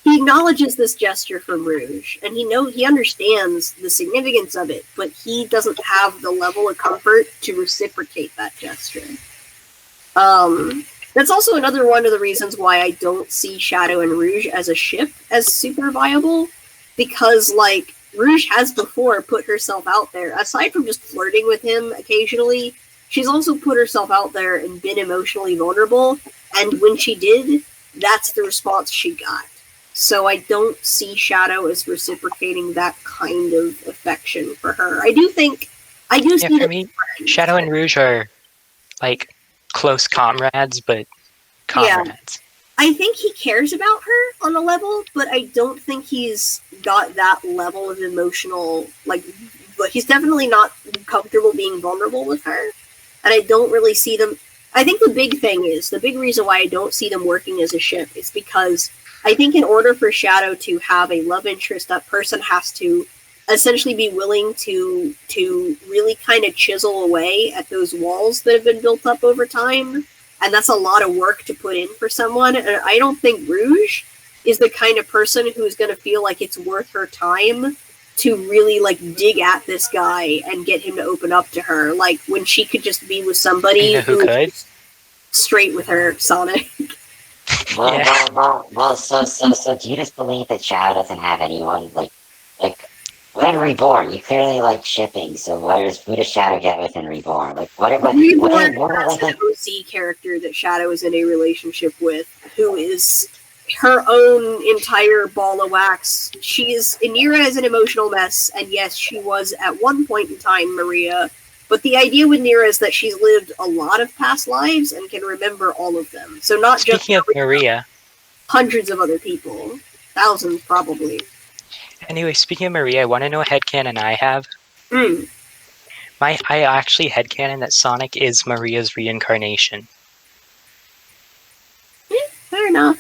he acknowledges this gesture from Rouge, and he understands the significance of it, but he doesn't have the level of comfort to reciprocate that gesture. That's also another one of the reasons why I don't see Shadow and Rouge as a ship as super viable, because, like, Rouge has before put herself out there. Aside from just flirting with him occasionally, she's also put herself out there and been emotionally vulnerable, and when she did, that's the response she got. So I don't see Shadow as reciprocating that kind of affection for her. I do see For that me, Shadow and Rouge are like close comrades, but comrades. I think he cares about her on a level, but I don't think he's got that level of emotional, like, but he's definitely not comfortable being vulnerable with her. And I don't really see them. I think the big reason why I don't see them working as a ship is because I think in order for Shadow to have a love interest, that person has to essentially be willing to really kind of chisel away at those walls that have been built up over time. And that's a lot of work to put in for someone. And I don't think Rouge is the kind of person who's going to feel like it's worth her time to really, like, dig at this guy and get him to open up to her. Like, when she could just be with somebody You know who could? is straight with her, Sonic. Well, so do you just believe that Shadow doesn't have anyone, like, when Reborn, you clearly like shipping, so who does Shadow get within Reborn? Like, Reborn what has like, an OC character that Shadow is in a relationship with, who is her own entire ball of wax. Inira is an emotional mess, and yes, she was at one point in time Maria, But the idea with Nira is that she's lived a lot of past lives and can remember all of them. So not Speaking just of Maria, hundreds of other people, thousands probably. anyway, speaking of Maria, I want to know a headcanon I have. Mm. I actually headcanon that Sonic is Maria's reincarnation. Fair enough.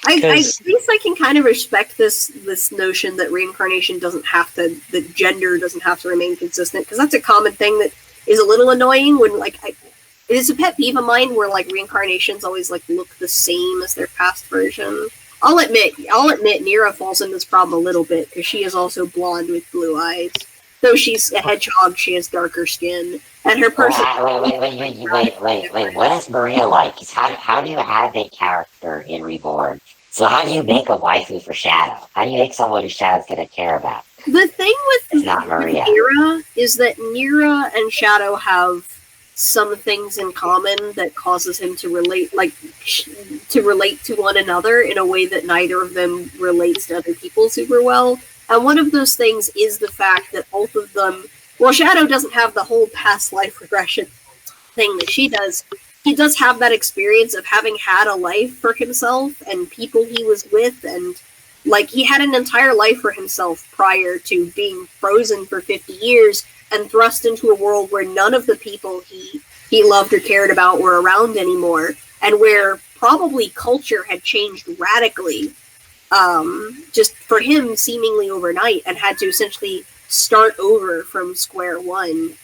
I 'Cause- at least I can kind of respect this notion that reincarnation doesn't have to, that gender doesn't have to remain consistent, because that's a common thing that is a little annoying when, like, it is a pet peeve of mine where, like, reincarnations always, like, look the same as their past version. I'll admit, Nira falls into this problem a little bit, because she is also blonde with blue eyes. Though she's a hedgehog, she has darker skin, and her person. Wait. What is Maria like? How do you have a character in Reborn? So how do you make a waifu for Shadow? How do you make someone who Shadow's gonna care about? The thing with It's not Maria. Nira is that Nira and Shadow have some things in common that causes him to relate, to one another in a way that neither of them relates to other people super well. And one of those things is the fact that both of them, well, Shadow doesn't have the whole past life regression thing that she does. He does have that experience of having had a life for himself and people he was with, and like he had an entire life for himself prior to being frozen for 50 years and thrust into a world where none of the people he loved or cared about were around anymore, and where probably culture had changed radically, just for him seemingly overnight, and had to essentially start over from square one.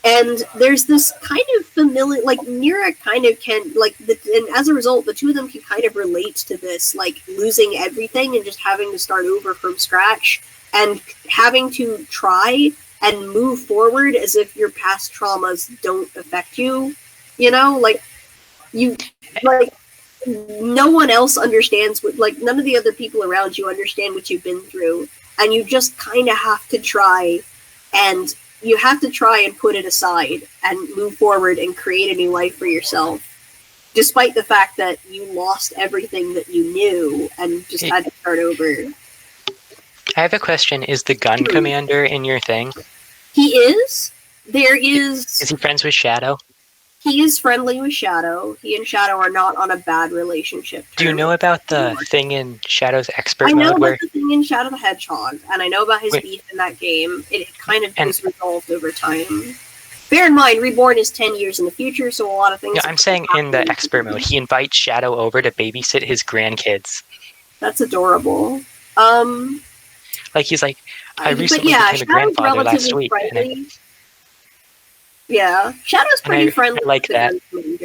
And there's this kind of familiar, like Nira kind of can, like, and as a result, the two of them can kind of relate to this, like losing everything and just having to start over from scratch and having to try and move forward as if your past traumas don't affect you. You know, like no one else understands what, like, none of the other people around you understand what you've been through, and you just kind of have to try, and you have to try and put it aside and move forward and create a new life for yourself, despite the fact that you lost everything that you knew and just had to start over. I have a question. Is the gun commander in your thing? He is. There is. Is he friends with Shadow? He is friendly with Shadow. He and Shadow are not on a bad relationship. Do you know about the thing in Shadow's expert I know mode about the thing in Shadow the Hedgehog, and I know about his Wait. beef in that game. It kind of was resolved over time. Bear in mind, Reborn is 10 years in the future, so a lot of things... Yeah, I'm saying in the expert mode, he invites Shadow over to babysit his grandkids. That's adorable. Like, he's like, I recently became a grandfather last week. Yeah, Shadow's pretty friendly. I like that. Wait,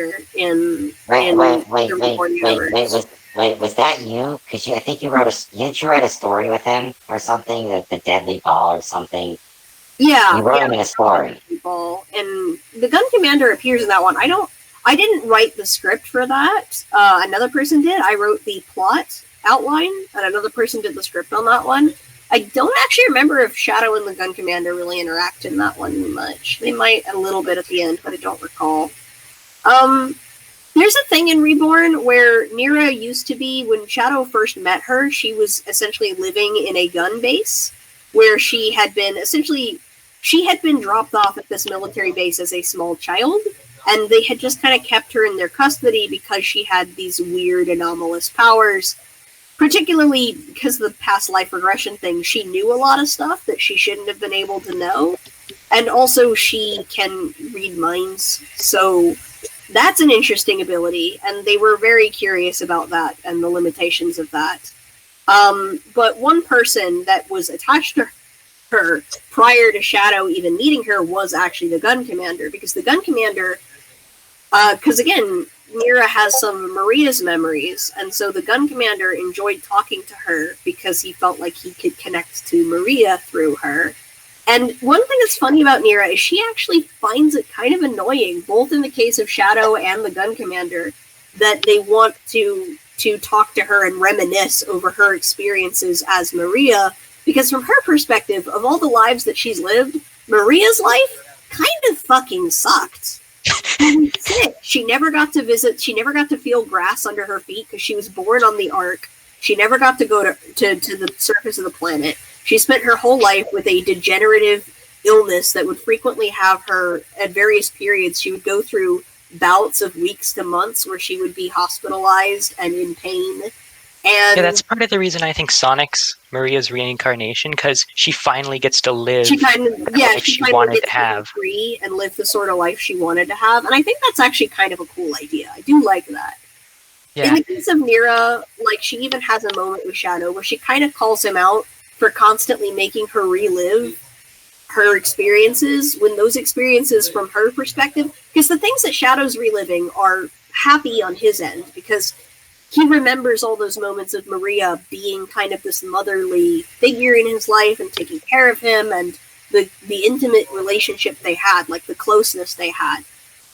was that you? Because I think you didn't you write a story with him or something, the Deadly Ball or something? Yeah. You wrote him in a story. And the Gun Commander appears in that one. I didn't write the script for that. Another person did. I wrote the plot outline, and another person did the script on that one. I don't actually remember if Shadow and the Gun Commander really interact in that one much. They might a little bit at the end, but I don't recall. There's a thing in Reborn where Nira used to be, when Shadow first met her, she was essentially living in a gun base where she had been dropped off at this military base as a small child, and they had just kind of kept her in their custody because she had these weird anomalous powers. Particularly because of the past life regression thing, she knew a lot of stuff that she shouldn't have been able to know. And also she can read minds, so that's an interesting ability, and they were very curious about that and the limitations of that. But one person that was attached to her prior to Shadow even meeting her was actually the Gun Commander, because the Gun Commander, because again, Nira has some of Maria's memories, and so the Gun Commander enjoyed talking to her because he felt like he could connect to Maria through her. And one thing that's funny about Nira is she actually finds it kind of annoying, both in the case of Shadow and the Gun Commander, that they want to talk to her and reminisce over her experiences as Maria, because from her perspective, of all the lives that she's lived, Maria's life kind of fucking sucked. She never got to visit, she never got to feel grass under her feet because she was born on the Ark. She never got to go to the surface of the planet. She spent her whole life with a degenerative illness that would frequently have her at various periods. She would go through bouts of weeks to months where she would be hospitalized and in pain. And yeah, that's part of the reason I think Sonic's Maria's reincarnation, because she finally gets to live she kind of, yeah, life she she finally wanted gets to have. free and live the sort of life she wanted to have. And I think that's actually kind of a cool idea. I do like that. Yeah. In the case of Nira, like, she even has a moment with Shadow where she kind of calls him out for constantly making her relive her experiences, when those experiences from her perspective, because the things that Shadow's reliving are happy on his end, because he remembers all those moments of Maria being kind of this motherly figure in his life and taking care of him, and the intimate relationship they had, like the closeness they had.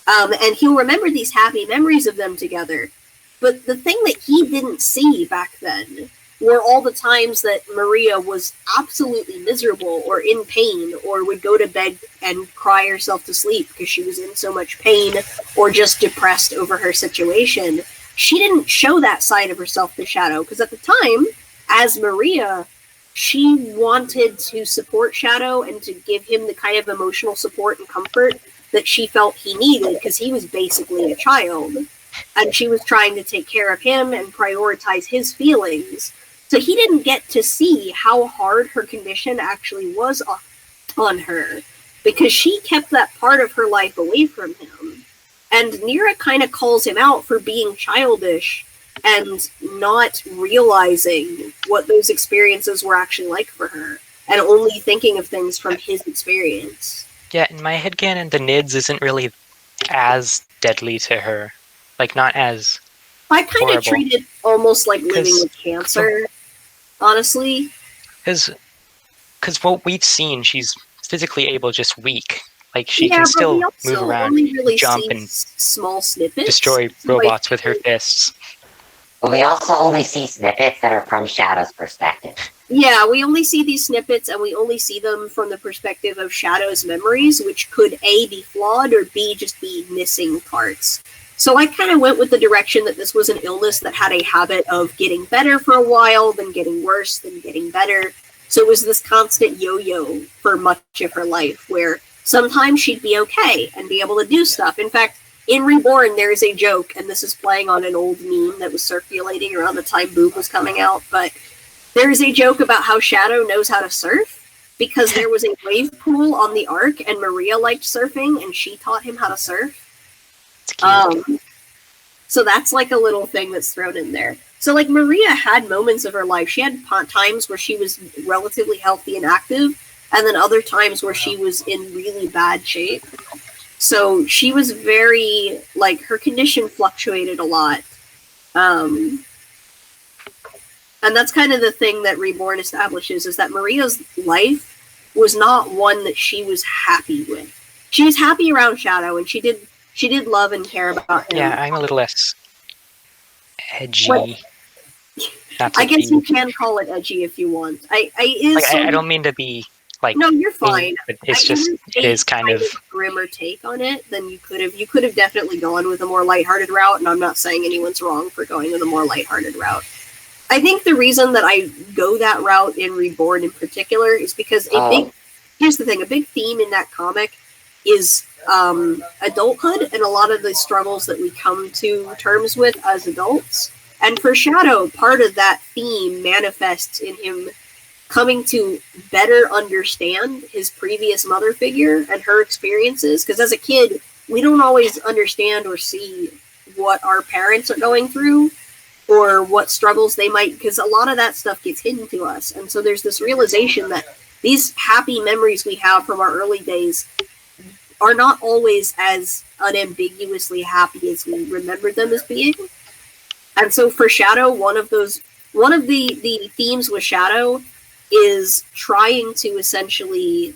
And he'll remember these happy memories of them together. But the thing that he didn't see back then were all the times that Maria was absolutely miserable or in pain, or would go to bed and cry herself to sleep because she was in so much pain or just depressed over her situation. She didn't show that side of herself to Shadow, because at the time, as Maria, she wanted to support Shadow and to give him the kind of emotional support and comfort that she felt he needed, because he was basically a child. And she was trying to take care of him and prioritize his feelings. So he didn't get to see how hard her condition actually was on her, because she kept that part of her life away from him. And Nira kind of calls him out for being childish and not realizing what those experiences were actually like for her, and only thinking of things from his experience. Yeah, in my headcanon, the NIDS isn't really as deadly to her. Like, not as I kind horrible. of treat it almost like living 'Cause- with cancer, honestly. Because what we've seen, she's physically able, just weak. Like, she Yeah, can but still we also move around, only really jump, see and small snippets. destroy So, like, robots with her fists. But we also only see snippets that are from Shadow's perspective. Yeah, we only see these snippets, and we only see them from the perspective of Shadow's memories, which could A, be flawed, or B, just be missing parts. So I kind of went with the direction that this was an illness that had a habit of getting better for a while, then getting worse, then getting better. So it was this constant yo-yo for much of her life, where sometimes she'd be okay and be able to do stuff. In fact, in Reborn, there is a joke, and this is playing on an old meme that was circulating around the time Boom was coming out, but there is a joke about how Shadow knows how to surf, because there was a wave pool on the Ark, and Maria liked surfing, and she taught him how to surf. It's cute. So that's like a little thing that's thrown in there. So, like, Maria had moments of her life. She had times where she was relatively healthy and active, and then other times where she was in really bad shape. So she was very, like, her condition fluctuated a lot. And that's kind of the thing that Reborn establishes, is that Maria's life was not one that she was happy with. She was happy around Shadow, and she did love and care about him. Yeah, I'm a little less edgy. Well, Not to I guess be, you can call it edgy if you want. I don't mean to be like. No, you're fine. But it's I just, understand it is kind of. a grimmer take on it than you could have. You could have definitely gone with a more lighthearted route, and I'm not saying anyone's wrong for going with a more lighthearted route. I think the reason that I go that route in Reborn in particular is because here's the thing, a big theme in that comic is adulthood and a lot of the struggles that we come to terms with as adults. And for Shadow, part of that theme manifests in him coming to better understand his previous mother figure and her experiences. Because as a kid, we don't always understand or see what our parents are going through or what struggles they might, because a lot of that stuff gets hidden to us. And so there's this realization that these happy memories we have from our early days are not always as unambiguously happy as we remember them as being. And so for Shadow, one of the themes with Shadow is trying to essentially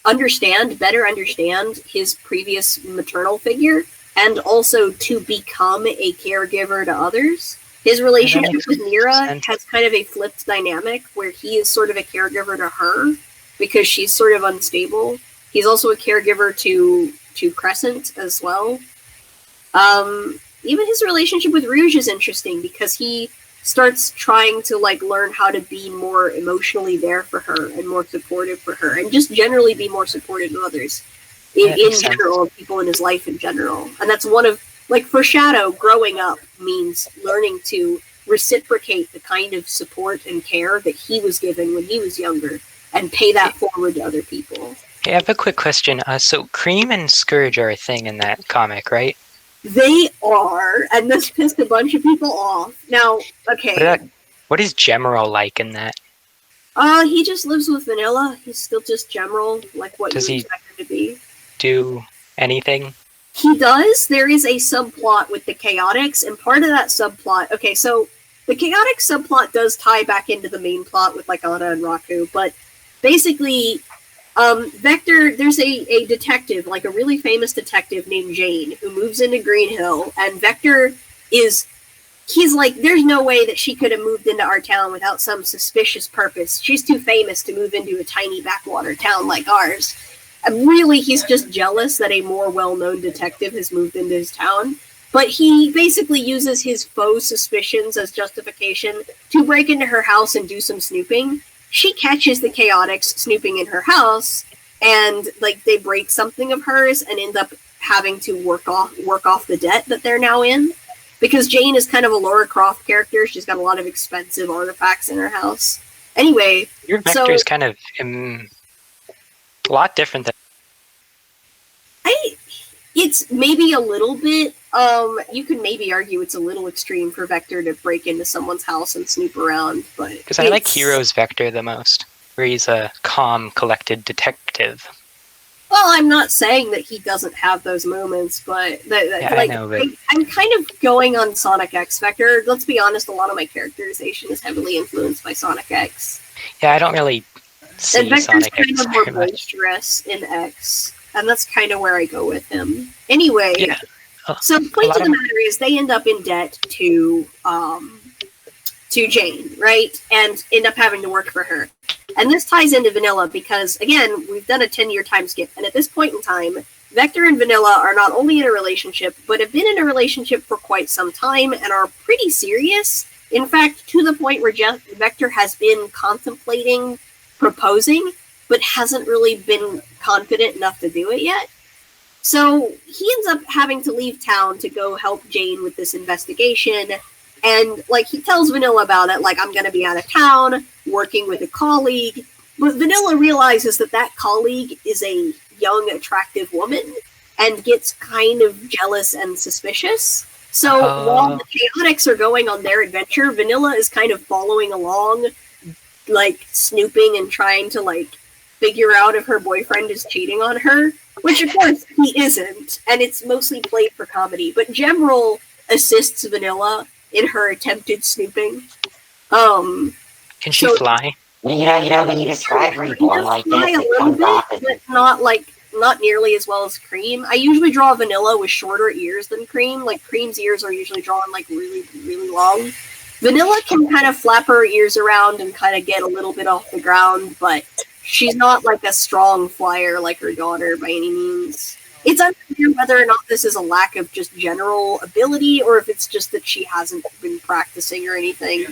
better understand his previous maternal figure, and also to become a caregiver to others. His relationship with Nira has kind of a flipped dynamic where he is sort of a caregiver to her because she's sort of unstable. He's also a caregiver to Crescent as well. Even his relationship with Rouge is interesting because he starts trying to like learn how to be more emotionally there for her and more supportive for her, and just generally be more supportive of others in general, of people in his life in general. And that's one of, like, for Shadow, growing up means learning to reciprocate the kind of support and care that he was given when he was younger and pay that forward to other people. Hey, I have a quick question. So Cream and Scourge are a thing in that comic, right? They are, and this pissed a bunch of people off. Now, okay. What is Gemerald like in that? He just lives with Vanilla. He's still just Gemerald, like what you expect him to be. Do anything? He does. There is a subplot with the Chaotix, and part of that subplot... Okay, so the Chaotix subplot does tie back into the main plot with, like, Anna and Raku, but basically, Vector, there's a detective, like a really famous detective named Jane, who moves into Green Hill, and Vector he's like, there's no way that she could have moved into our town without some suspicious purpose. She's too famous to move into a tiny backwater town like ours. And really, he's just jealous that a more well-known detective has moved into his town. But he basically uses his faux suspicions as justification to break into her house and do some snooping. She catches the Chaotix snooping in her house, and like they break something of hers and end up having to work off the debt that they're now in. Because Jane is kind of a Laura Croft character. She's got a lot of expensive artifacts in her house. Anyway, your Vector is kind of a lot different than... It's maybe a little bit... you could maybe argue it's a little extreme for Vector to break into someone's house and snoop around, but... Because I like Hero's Vector the most, where he's a calm, collected detective. Well, I'm not saying that he doesn't have those moments, but I know, but... I'm kind of going on Sonic X Vector. Let's be honest, a lot of my characterization is heavily influenced by Sonic X. Yeah, I don't really see and Vector's Sonic kind X of more very much. boisterous in X, and that's kind of where I go with him. Anyway, Yeah. So the point of the matter is they end up in debt to Jane, right? And end up having to work for her. And this ties into Vanilla because, again, we've done a 10-year time skip. And at this point in time, Vector and Vanilla are not only in a relationship, but have been in a relationship for quite some time and are pretty serious. In fact, to the point where Vector has been contemplating proposing, but hasn't really been confident enough to do it yet. So he ends up having to leave town to go help Jane with this investigation. And, like, he tells Vanilla about it, like, I'm going to be out of town, working with a colleague. But Vanilla realizes that that colleague is a young, attractive woman and gets kind of jealous and suspicious. So while the Chaotix are going on their adventure, Vanilla is kind of following along, like, snooping and trying to, like, figure out if her boyfriend is cheating on her. Which, of course, he isn't. And it's mostly played for comedy. But Gemerald assists Vanilla in her attempted snooping. Can she fly? You know, when you describe Reborn like this, fly a it little comes off bit, as... but not nearly as well as Cream. I usually draw Vanilla with shorter ears than Cream. Like, Cream's ears are usually drawn, like, really, really long. Vanilla can kind of flap her ears around and kind of get a little bit off the ground, but she's not, like, a strong flyer like her daughter by any means. It's unclear whether or not this is a lack of just general ability, or if it's just that she hasn't been practicing or anything.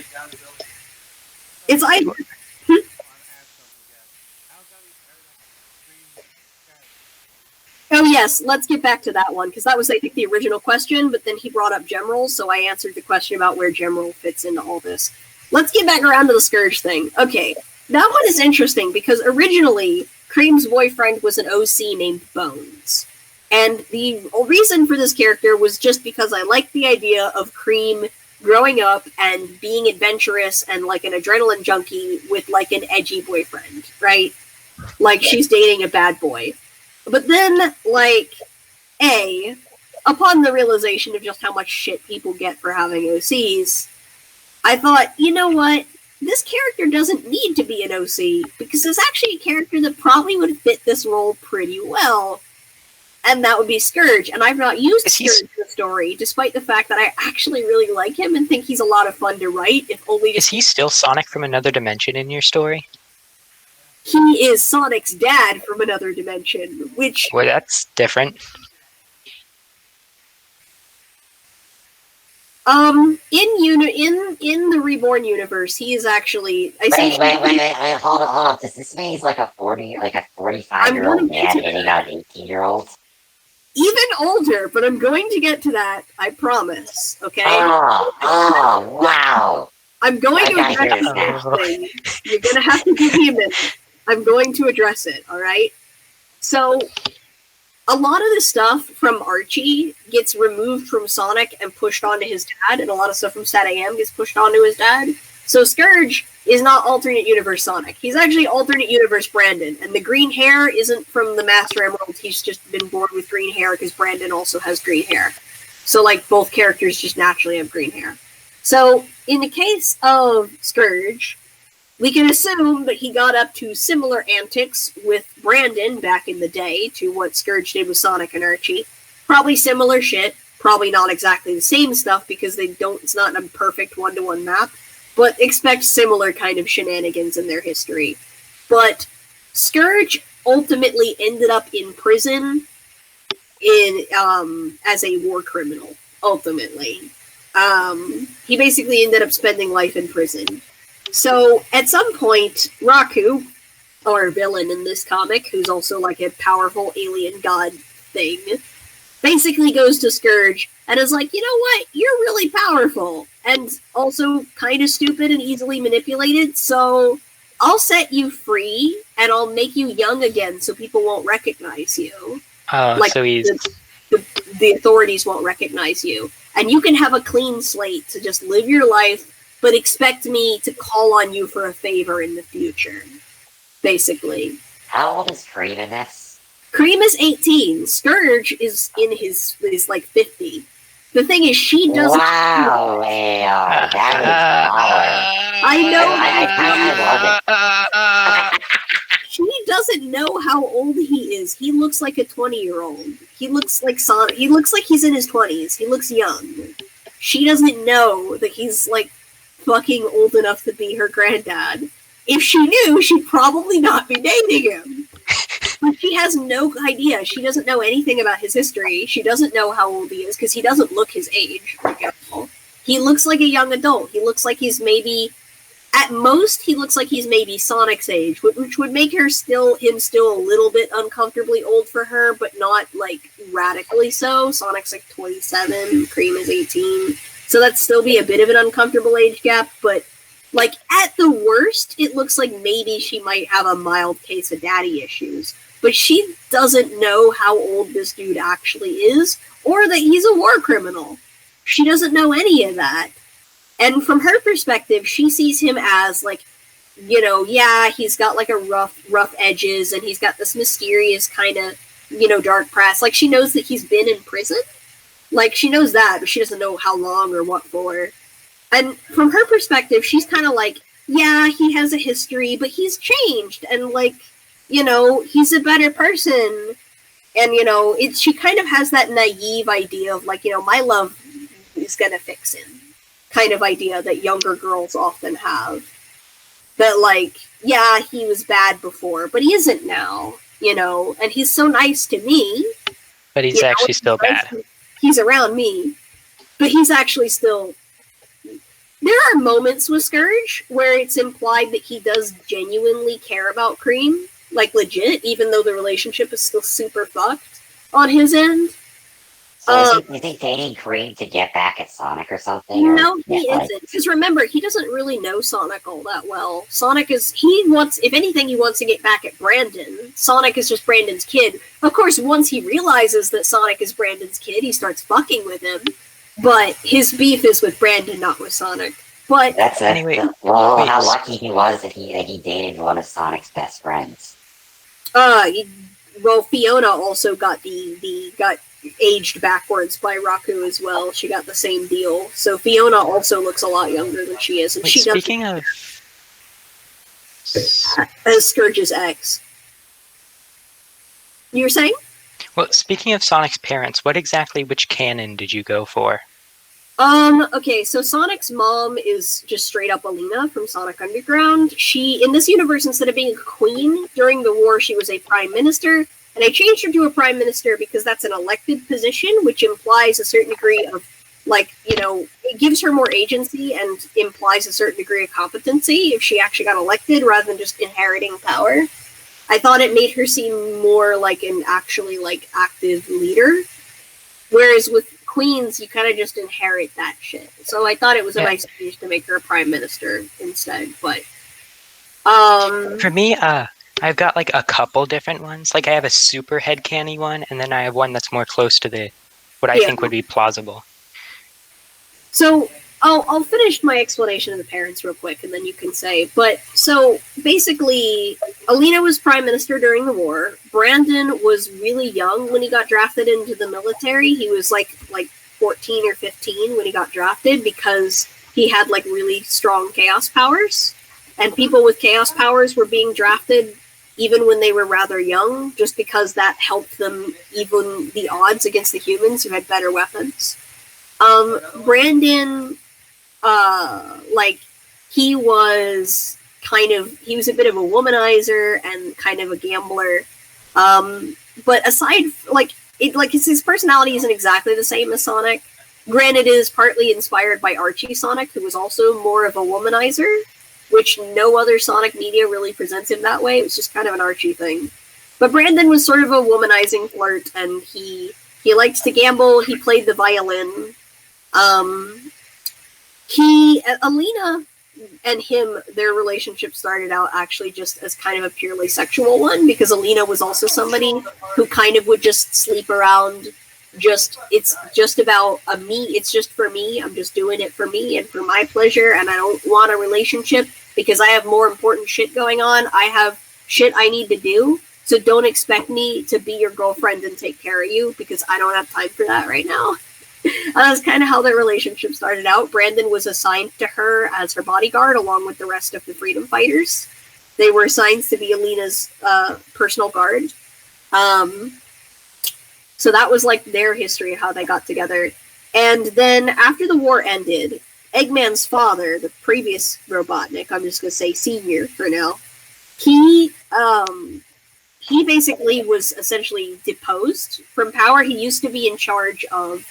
It's either... Oh yes, let's get back to that one, because that was, I think, the original question, but then he brought up Gemerald, so I answered the question about where Gemerald fits into all this. Let's get back around to the Scourge thing. Okay, that one is interesting, because originally, Cream's boyfriend was an OC named Bones. And the reason for this character was just because I liked the idea of Cream growing up and being adventurous and like an adrenaline junkie with like an edgy boyfriend, right? Like she's dating a bad boy. But then, like, upon the realization of just how much shit people get for having OCs, I thought, you know what? This character doesn't need to be an OC, because there's actually a character that probably would fit this role pretty well, and that would be Scourge. And I've not used Scourge in the story, despite the fact that I actually really like him and think he's a lot of fun to write, if only... Is he still Sonic from another dimension in your story? He is Sonic's dad from another dimension, which... Well, that's different. In the Reborn universe, he is actually Wait, hold on. Does this mean he's like a 45-year-old man hitting on 18-year-old? Even older, but I'm going to get to that, I promise, okay? Oh, wow. I'm going to address this thing. You're going to have to give me a minute. I'm going to address it, alright? So, a lot of the stuff from Archie gets removed from Sonic and pushed onto his dad, and a lot of stuff from SatAM gets pushed onto his dad. So Scourge is not alternate universe Sonic. He's actually alternate universe Brandon, and the green hair isn't from the Master Emerald. He's just been born with green hair because Brandon also has green hair. So, like, both characters just naturally have green hair. So, in the case of Scourge, we can assume that he got up to similar antics with Brandon back in the day to what Scourge did with Sonic and Archie. Probably similar shit. Probably not exactly the same stuff because it's not a perfect one-to-one map. But expect similar kind of shenanigans in their history. But Scourge ultimately ended up in prison as a war criminal, ultimately. He basically ended up spending life in prison. So, at some point, Raku, or villain in this comic, who's also like a powerful alien god thing, basically goes to Scourge and is like, you know what, you're really powerful, and also kind of stupid and easily manipulated, so I'll set you free, and I'll make you young again so people won't recognize you. So he's... The authorities won't recognize you. And you can have a clean slate to just live your life, but expect me to call on you for a favor in the future. Basically. How old is Cream in this? Cream is 18. Scourge is in his like 50. The thing is, she doesn't. Wow, that is power. I know. I love it. She doesn't know how old he is. He looks like a 20-year-old. He looks like Sonic. He looks like he's in his 20s. He looks young. She doesn't know that he's like fucking old enough to be her granddad. If she knew, she'd probably not be dating him. But she has no idea. She doesn't know anything about his history. She doesn't know how old he is because he doesn't look his age. For example. He looks like a young adult. He looks like he's maybe, at most, he looks like he's maybe Sonic's age, which would make him still a little bit uncomfortably old for her, but not like radically so. Sonic's like 27, Cream is 18, so that'd still be a bit of an uncomfortable age gap. But like at the worst, it looks like maybe she might have a mild case of daddy issues. But she doesn't know how old this dude actually is, or that he's a war criminal. She doesn't know any of that. And from her perspective, she sees him as, like, you know, yeah, he's got, like, a rough edges, and he's got this mysterious kind of, you know, dark past. Like, she knows that he's been in prison. Like, she knows that, but she doesn't know how long or what for. And from her perspective, she's kind of like, yeah, he has a history, but he's changed, and, like, you know, he's a better person. And, you know, she kind of has that naive idea of, like, you know, my love is gonna fix him kind of idea that younger girls often have. That, like, yeah, he was bad before, but he isn't now, you know, and he's so nice to me. But he's actually still bad. He's around me, but he's actually still... There are moments with Scourge where it's implied that he does genuinely care about Cream. Like, legit, even though the relationship is still super fucked on his end. So is he dating Cream to get back at Sonic or something? No, he isn't. Because remember, he doesn't really know Sonic all that well. Sonic is, if anything, he wants to get back at Brandon. Sonic is just Brandon's kid. Of course, once he realizes that Sonic is Brandon's kid, he starts fucking with him. But his beef is with Brandon, not with Sonic. But anyway, how lucky he was that he dated one of Sonic's best friends. Well, Fiona also got got aged backwards by Raku as well. She got the same deal. So Fiona also looks a lot younger than she is, and wait, she does. Speaking of as Scourge's ex. You were saying? Well, speaking of Sonic's parents, which canon did you go for? Okay, so Sonic's mom is just straight up Alina from Sonic Underground. She, in this universe, instead of being a queen during the war, she was a prime minister, and I changed her to a prime minister because that's an elected position, which implies a certain degree of, like, you know, gives her more agency and implies a certain degree of competency if she actually got elected rather than just inheriting power. I thought it made her seem more like an actually like active leader, whereas with queens you kind of just inherit that shit. So I thought it was a nice change to make her a prime minister instead. But for me, I've got like a couple different ones. Like I have a super headcanny one, and then I have one that's more close to the what I think would be plausible. So I'll finish my explanation of the parents real quick, and then you can say. But so basically, Alina was prime minister during the war. Brandon was really young when he got drafted into the military. He was like 14 or 15 when he got drafted because he had like really strong chaos powers, and people with chaos powers were being drafted even when they were rather young, just because that helped them even the odds against the humans who had better weapons. Brandon, he was a bit of a womanizer and kind of a gambler. But aside, his personality isn't exactly the same as Sonic. Granted, it is partly inspired by Archie Sonic, who was also more of a womanizer, which no other Sonic media really presents him that way. It was just kind of an Archie thing. But Brandon was sort of a womanizing flirt, and he liked to gamble. He played the violin. Alina and him, their relationship started out actually just as kind of a purely sexual one, because Alina was also somebody who kind of would just sleep around. It's just about me. It's just for me. I'm just doing it for me and for my pleasure, and I don't want a relationship because I have more important shit going on. I have shit I need to do, so don't expect me to be your girlfriend and take care of you because I don't have time for that right now. That's kind of how their relationship started out. Brandon was assigned to her as her bodyguard along with the rest of the freedom fighters. They were assigned to be Alina's personal guard. So that was like their history of how they got together. And then after the war ended, Eggman's father, the previous Robotnik, I'm just going to say senior for now, he basically was essentially deposed from power. He used to be in charge of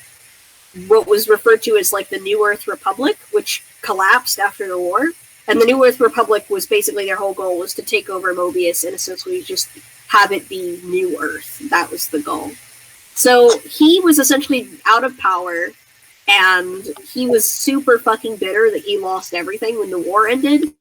what was referred to as like the New Earth Republic, which collapsed after the war. And the New Earth Republic was basically their whole goal was to take over Mobius and essentially just have it be New Earth. That was the goal. So he was essentially out of power, and he was super fucking bitter that he lost everything when the war ended,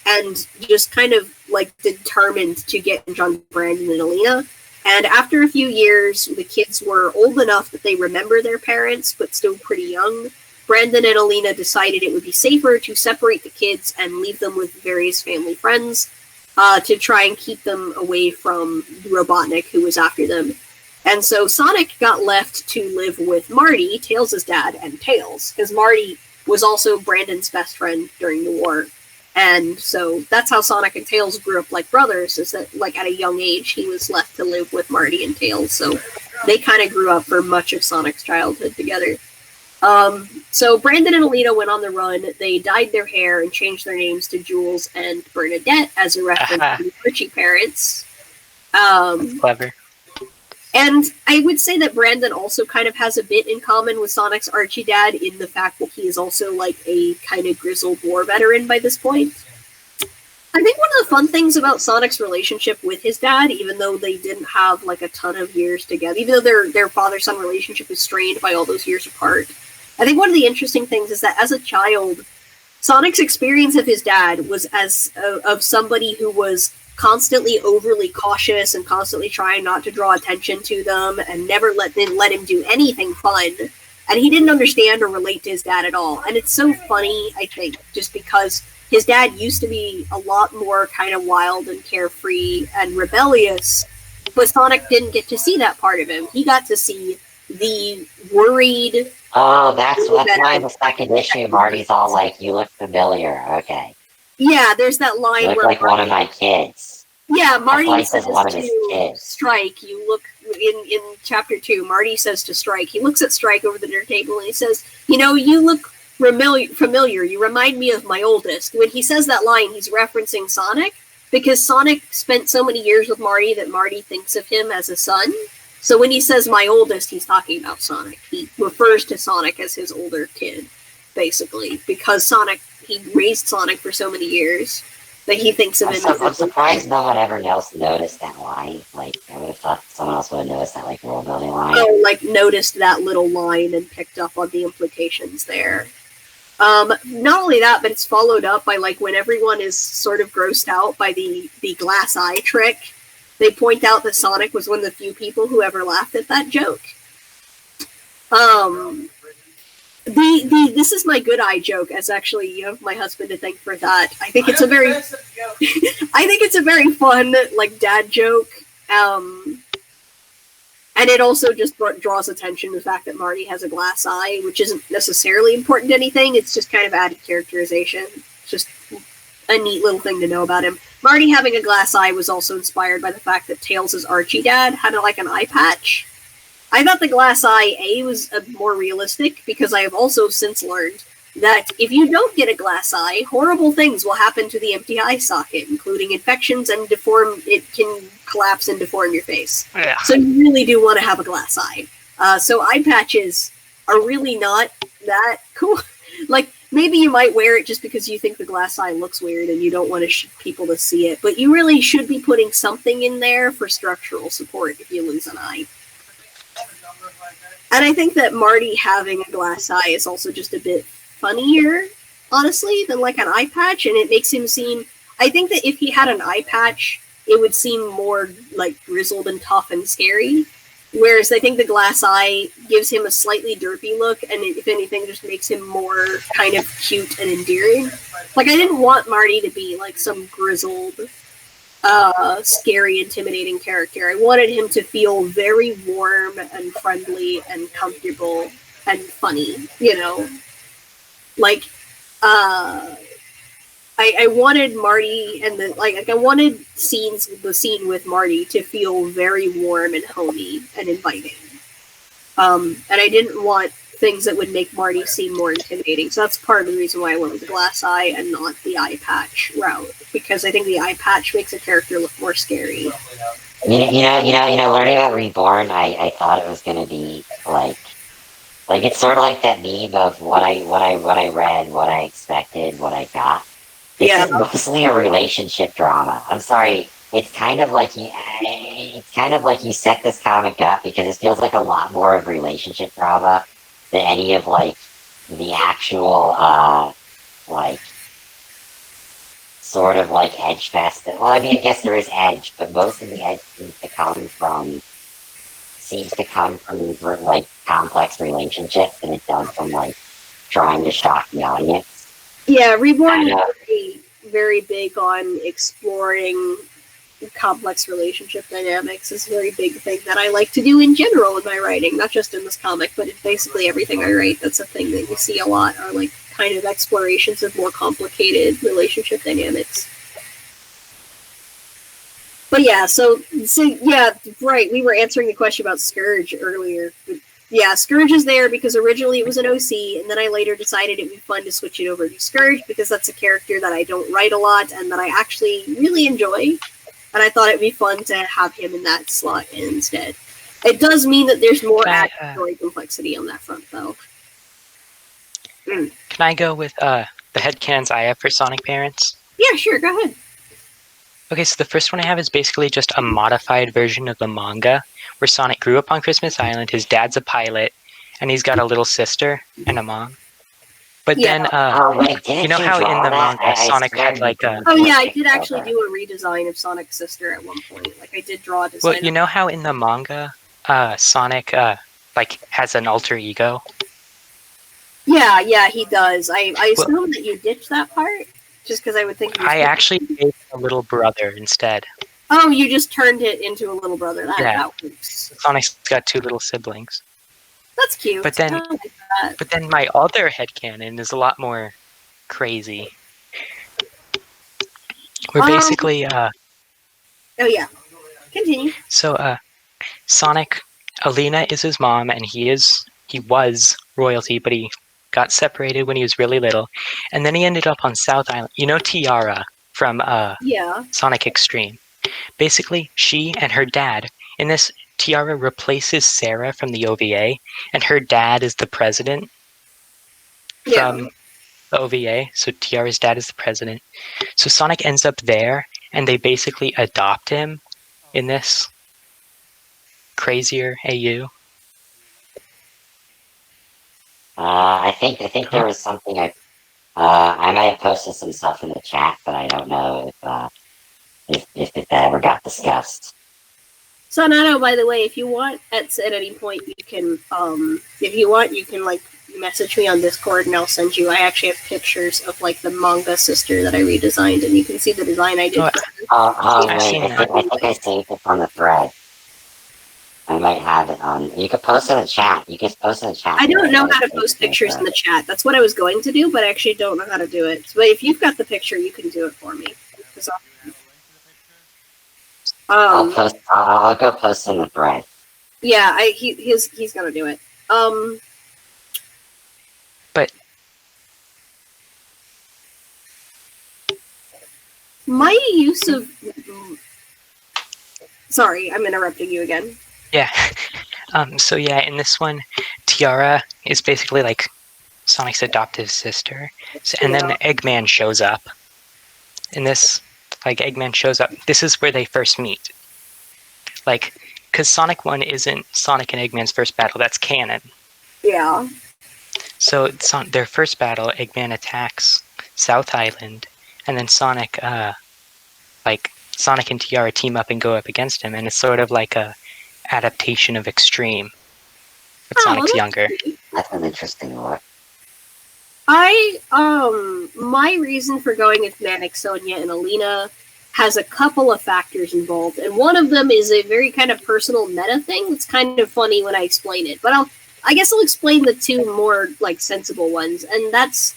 and just kind of like determined to get on Brandon and Alina. And after a few years, the kids were old enough that they remember their parents, but still pretty young. Brandon and Alina decided it would be safer to separate the kids and leave them with various family friends to try and keep them away from Robotnik, who was after them. And so Sonic got left to live with Marty, Tails' dad, and Tails, because Marty was also Brandon's best friend during the war. And so that's how Sonic and Tails grew up like brothers, is that like at a young age he was left to live with Marty and Tails. So they kind of grew up for much of Sonic's childhood together. So Brandon and Alina went on the run. They dyed their hair and changed their names to Jules and Bernadette as a reference to the Richie parents. Clever. And I would say that Brandon also kind of has a bit in common with Sonic's Archie dad in the fact that he is also like a kind of grizzled war veteran by this point. I think one of the fun things about Sonic's relationship with his dad, even though they didn't have like a ton of years together, even though their father-son relationship is strained by all those years apart, I think one of the interesting things is that as a child, Sonic's experience of his dad was as of somebody who was constantly overly cautious and constantly trying not to draw attention to them and never let him do anything fun. And he didn't understand or relate to his dad at all. And it's so funny, I think, just because his dad used to be a lot more kind of wild and carefree and rebellious, but Sonic didn't get to see that part of him. He got to see the worried... Oh, that's why in the second issue Marty's all like, you look familiar, okay. Yeah, there's that line you look where like Marty, one of my kids. Yeah, Marty says one of his to kids. Strike, you look, in chapter 2, Marty says to Strike, he looks at Strike over the dinner table and he says, you know, you look familiar, you remind me of my oldest. When he says that line, he's referencing Sonic, because Sonic spent so many years with Marty that Marty thinks of him as a son. So when he says my oldest, he's talking about Sonic. He refers to Sonic as his older kid. basically, because he raised Sonic for so many years that he thinks of him I'm as surprised no one ever else noticed that line. Like, I would have thought someone else would have noticed that, like, world building line. noticed that little line and picked up on the implications there. Not only that, but it's followed up by, like, when everyone is sort of grossed out by the glass eye trick, they point out that Sonic was one of the few people who ever laughed at that joke. This is my good eye joke, as actually you have my husband to thank for that. I think it's a very I think it's a very fun, like, dad joke. And it also just draws attention to the fact that Marty has a glass eye, which isn't necessarily important to anything. It's just kind of added characterization. It's just a neat little thing to know about him. Marty having a glass eye was also inspired by the fact that Tails' Archie dad had like an eye patch. I thought the glass eye was more realistic because I have also since learned that if you don't get a glass eye, horrible things will happen to the empty eye socket, including infections and it can collapse and deform your face. Yeah. So you really do want to have a glass eye. So eye patches are really not that cool. Like, maybe you might wear it just because you think the glass eye looks weird and you don't want people to see it, but you really should be putting something in there for structural support if you lose an eye. And I think that Marty having a glass eye is also just a bit funnier, honestly, than like an eye patch, and it makes him seem... I think that if he had an eye patch, it would seem more like grizzled and tough and scary, whereas I think the glass eye gives him a slightly derpy look, and if anything, just makes him more kind of cute and endearing. Like, I didn't want Marty to be like some grizzled, scary, intimidating character. I wanted him to feel very warm and friendly and comfortable and funny, you know? Like, I wanted Marty and I wanted the scene with Marty to feel very warm and homey and inviting. And I didn't want things that would make Marty seem more intimidating. So that's part of the reason why I went with the glass eye and not the eye patch route, because I think the eye patch makes a character look more scary. Learning about Reborn, I thought it was gonna be like it's sort of like that meme of what I read, what I expected, what I got. This is mostly a relationship drama. I'm sorry. It's kind of like you set this comic up because it feels like a lot more of relationship drama than any of like the actual sort of like edge fest. Well, I mean, I guess there is edge, but most of the edge seems to come from like complex relationships, and it's done from like trying to shock the audience. Yeah, Reborn is very, very big on exploring complex relationship dynamics. It's a very big thing that I like to do in general in my writing, not just in this comic, but in basically everything I write. That's a thing that you see a lot, are like kind of explorations of more complicated relationship dynamics. But yeah, so yeah, right, we were answering the question about Scourge earlier. But yeah, Scourge is there because originally it was an OC, and then I later decided it would be fun to switch it over to Scourge because that's a character that I don't write a lot and that I actually really enjoy. And I thought it'd be fun to have him in that slot instead. It does mean that there's more story complexity on that front, though. Can I go with the headcanons I have for Sonic parents? Yeah, sure, go ahead. Okay, so the first one I have is basically just a modified version of the manga, where Sonic grew up on Christmas Island, his dad's a pilot, and he's got a little sister and a mom. But then, you know how in the manga Sonic had like a... Oh yeah, I did actually do a redesign of Sonic's sister at one point. Like, I did draw a design. Well, you know how in the manga Sonic like has an alter ego? Yeah, he does. I assume that you ditched that part, just because I would think... I actually made a little brother instead. Oh, you just turned it into a little brother. That works. Sonic's got two little siblings. That's cute. But then, my other headcanon is a lot more crazy. We're basically... Oh yeah. Continue. So, Sonic, Alina is his mom, and he was royalty, but he got separated when he was really little. And then he ended up on South Island. You know Tiara from Sonic Extreme? Basically, she and her dad, in this, Tiara replaces Sarah from the OVA, and her dad is the president. from the OVA. So Tiara's dad is the president. So Sonic ends up there, and they basically adopt him in this crazier AU. I think there was something I might have posted some stuff in the chat, but I don't know if it ever got discussed. So Nano, by the way, if you want at any point you can if you want you can like message me on Discord and I'll send you. I actually have pictures of like the manga sister that I redesigned, and you can see the design I did. Wait, I've seen I think I saved it on the thread. I might have it on. You could post in the chat. You can post in the chat. I don't know how to post pictures in the chat. That's what I was going to do, but I actually don't know how to do it. But if you've got the picture, you can do it for me. I'll go post in the thread. Yeah, he's gonna do it. But my use of sorry, I'm interrupting you again. yeah, so yeah, in this one, Tiara is basically like Sonic's adoptive sister, and then Eggman shows up. In this, like Eggman shows up. This is where they first meet. Like, because Sonic 1 isn't Sonic and Eggman's first battle. That's canon. Yeah. So their first battle, Eggman attacks South Island, and then Sonic and Tiara team up and go up against him, and it's sort of like a adaptation of Extreme. But Sonic's younger. That's an interesting one. My reason for going with Manic, Sonia, and Alina has a couple of factors involved, and one of them is a very kind of personal meta thing that's kind of funny when I explain it. But I guess I'll explain the two more like sensible ones, and that's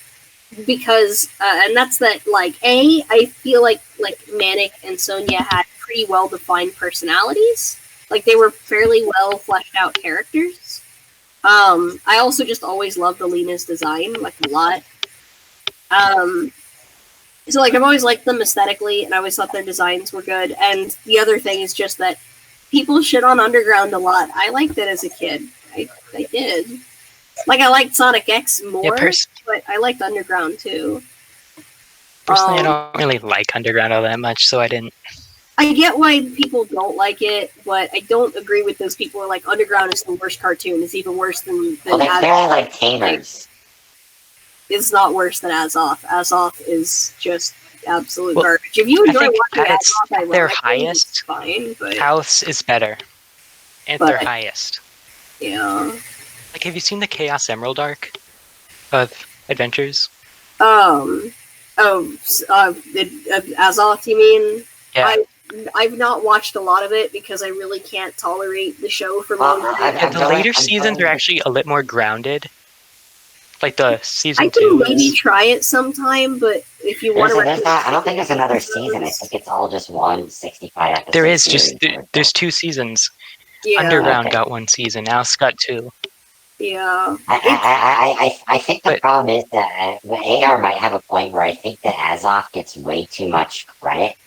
because like I feel like Manic and Sonia had pretty well defined personalities. Like they were fairly well fleshed out characters. I also just always loved Alina's design like a lot. So like I've always liked them aesthetically, and I always thought their designs were good. And the other thing is just that people shit on Underground a lot. I liked it as a kid. I did. Like I liked Sonic X more, but I liked Underground too. Personally, I don't really like Underground all that much, so I didn't. I get why people don't like it, but I don't agree with those people who are like Underground is the worst cartoon. It's even worse than well, they're like tamers. It's not worse than Azoth. Azoth is just absolute garbage. If you enjoy watching Azoth, their highest, fine, but House is better at their highest. Yeah. Like, have you seen the Chaos Emerald arc of Adventures? Azoth, you mean? Yeah. I've not watched a lot of it because I really can't tolerate the show for me. The later seasons are actually a little more grounded. Like the season 2 I can maybe try it sometime, but if you want to... I don't think there's another season. I think it's all just one 65 episode. There is there's 2 seasons. Yeah. Underground got 1 season. Now it's got 2. Yeah. I think the problem is that AR might have a point where I think that Azoth gets way too much credit.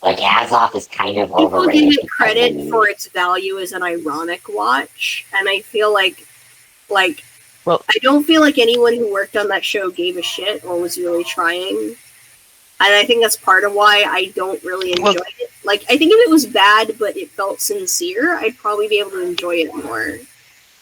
Like Azoth is kind of overrated. People give it credit for its value as an ironic watch, and I feel like I don't feel like anyone who worked on that show gave a shit or was really trying. And I think that's part of why I don't really enjoy it. Like, I think if it was bad, but it felt sincere, I'd probably be able to enjoy it more.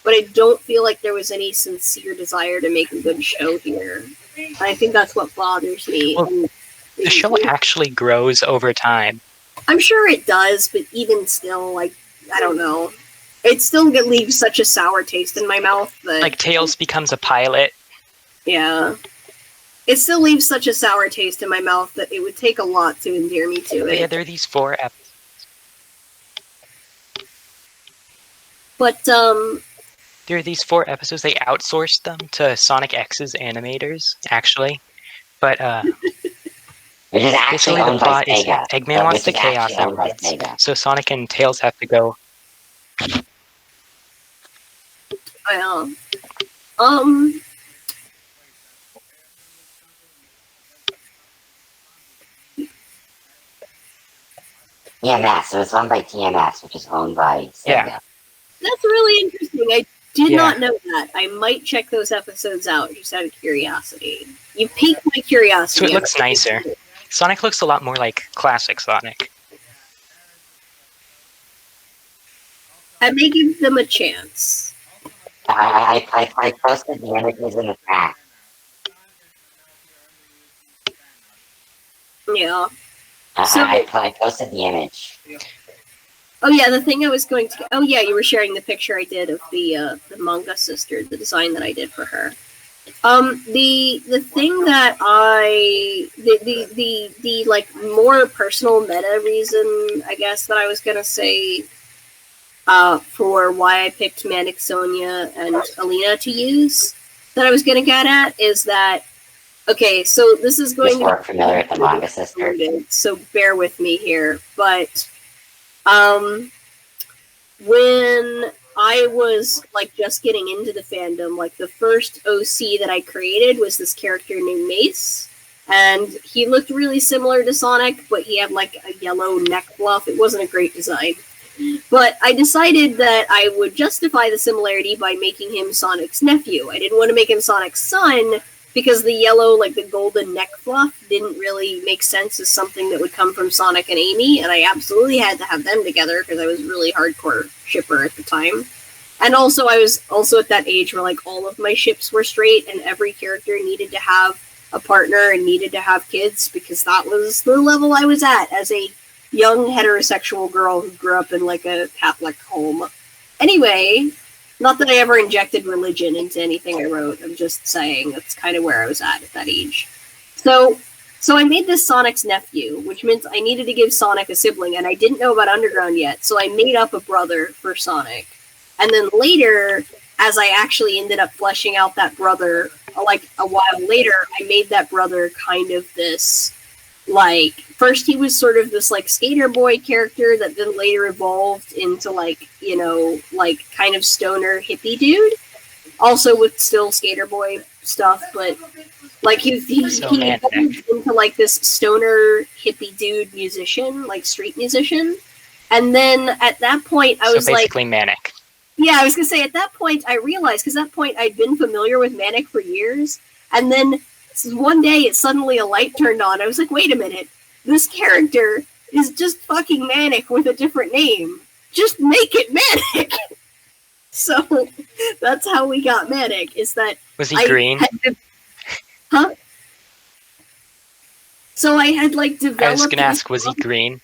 But I don't feel like there was any sincere desire to make a good show here. And I think that's what bothers me. Well, the show actually grows over time. I'm sure it does, but even still, like, I don't know. It still leaves such a sour taste in my mouth that... Like, Tails becomes a pilot. Yeah. It still leaves such a sour taste in my mouth that it would take a lot to endear me to it. Yeah, there are these 4 episodes. But, there are these 4 episodes. They outsourced them to Sonic X's animators, actually. But, basically the plot is Eggman wants the Chaos Emeralds, so Sonic and Tails have to go... TMS, so it's owned by TMS, which is owned by Sega. Yeah. That's really interesting. Did Yeah. not know that. I might check those episodes out just out of curiosity. You piqued my curiosity. So it looks nicer. Sonic looks a lot more like classic Sonic. I may give them a chance. I posted the images in the chat. Yeah. So- I posted the image. Oh yeah, the thing I was going to. Oh yeah, you were sharing the picture I did of the manga sister, the design that I did for her. The thing that the like more personal meta reason, I guess, that I was gonna say, for why I picked Manic Sonia and Alina to use, that I was gonna get at is that, okay, so this is going Just to more familiar with the manga sister. so bear with me here, but when I was like just getting into the fandom, like the first OC that I created was this character named Mace, and he looked really similar to Sonic, but he had like a yellow neck fluff. It wasn't a great design, but I decided that I would justify the similarity by making him Sonic's nephew. I didn't want to make him Sonic's son, because the yellow, like the golden neck fluff, didn't really make sense as something that would come from Sonic and Amy, and I absolutely had to have them together because I was really hardcore shipper at the time. And also, I was also at that age where like all of my ships were straight, and every character needed to have a partner and needed to have kids, because that was the level I was at as a young heterosexual girl who grew up in like a Catholic home. Anyway, not that I ever injected religion into anything I wrote. I'm just saying that's kind of where I was at that age. So I made this Sonic's nephew, which means I needed to give Sonic a sibling, and I didn't know about Underground yet, so I made up a brother for Sonic. And then later, as I actually ended up fleshing out that brother, like a while later, I made that brother kind of this, like, first he was sort of this like skater boy character that then later evolved into like, you know, like kind of stoner hippie dude, also with still skater boy stuff, but like he evolved into like this stoner hippie dude musician, like street musician. And then at that point I was basically manic. Yeah, I was gonna say at that point I realized, because at that point I'd been familiar with Manic for years, and then one day it suddenly a light turned on. I was like, wait a minute, this character is just fucking Manic with a different name. Just make it Manic. So that's how we got Manic. Is that was he green? Huh? So I had like developed. I was gonna ask, was he green?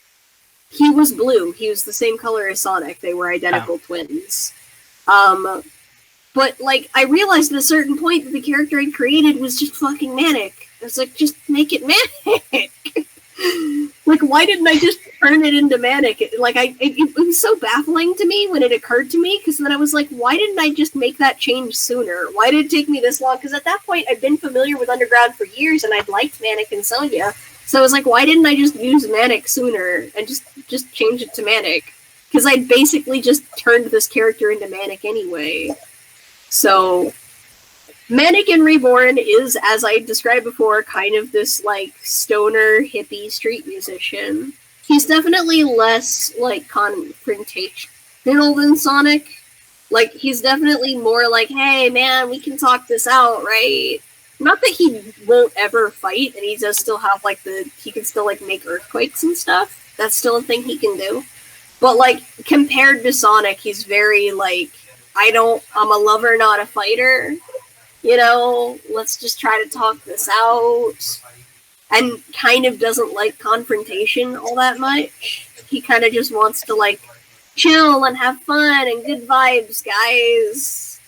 He was blue. He was the same color as Sonic. They were identical twins. But like I realized at a certain point that the character I created was just fucking Manic. I was like, just make it Manic. Like, why didn't I just turn it into Manic? It was so baffling to me when it occurred to me, because then I was like, why didn't I just make that change sooner? Why did it take me this long? Because at that point, I'd been familiar with Underground for years, and I'd liked Manic and Sonia. So I was like, why didn't I just use Manic sooner and just change it to Manic? Because I basically just turned this character into Manic anyway. So Manic in Reborn is, as I described before, kind of this like stoner hippie street musician. He's definitely less like confrontational than Sonic. Like, he's definitely more like, hey man, we can talk this out, right? Not that he won't ever fight, and he does still have like he can still like make earthquakes and stuff. That's still a thing he can do. But like compared to Sonic, he's very like, I'm a lover, not a fighter. You know, let's just try to talk this out. And kind of doesn't like confrontation all that much. He kind of just wants to like chill and have fun and good vibes, guys.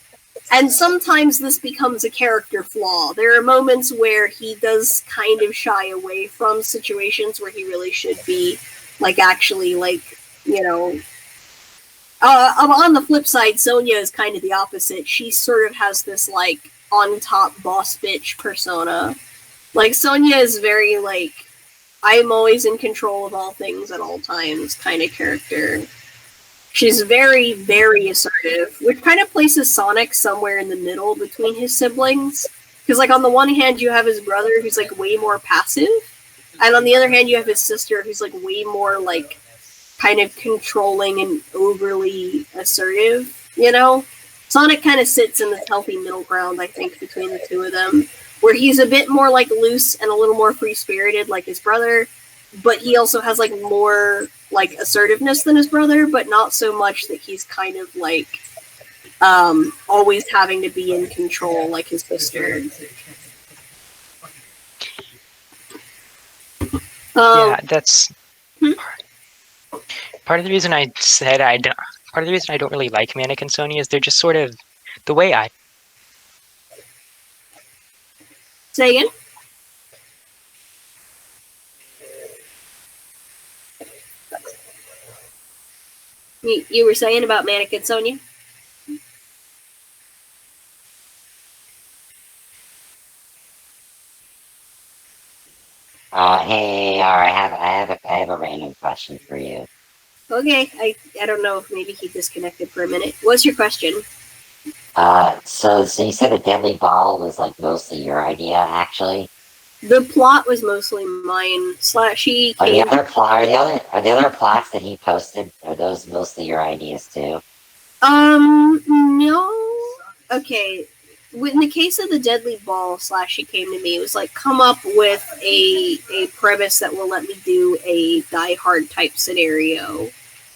And sometimes this becomes a character flaw. There are moments where he does kind of shy away from situations where he really should be like actually like, you know. On the flip side, Sonia is kind of the opposite. She sort of has this like on top boss bitch persona. Like, Sonia is very like, I'm always in control of all things at all times kind of character. She's very, very assertive, which kind of places Sonic somewhere in the middle between his siblings. Because, like, on the one hand, you have his brother who's like way more passive, and on the other hand, you have his sister who's like way more like kind of controlling and overly assertive, you know? Sonic kind of sits in this healthy middle ground, I think, between the two of them, where he's a bit more like loose and a little more free spirited, like his brother, but he also has like more like assertiveness than his brother, but not so much that he's kind of like always having to be in control like his sister. Yeah, that's Hmm? part of the reason I said I don't. Part of the reason I don't really like Manic and Sonia is they're just sort of the way I. Say again? You were saying about Manic and Sonia? Hey, AR, I have a random question for you. Okay, I don't know if maybe he disconnected for a minute. What's your question? So you said the deadly ball was like mostly your idea, actually. The plot was mostly mine. He Are the came. other are the other plots that he posted, are those mostly your ideas too? No. Okay. In the case of the deadly ball, he came to me. It was like, come up with a premise that will let me do a Die Hard type scenario,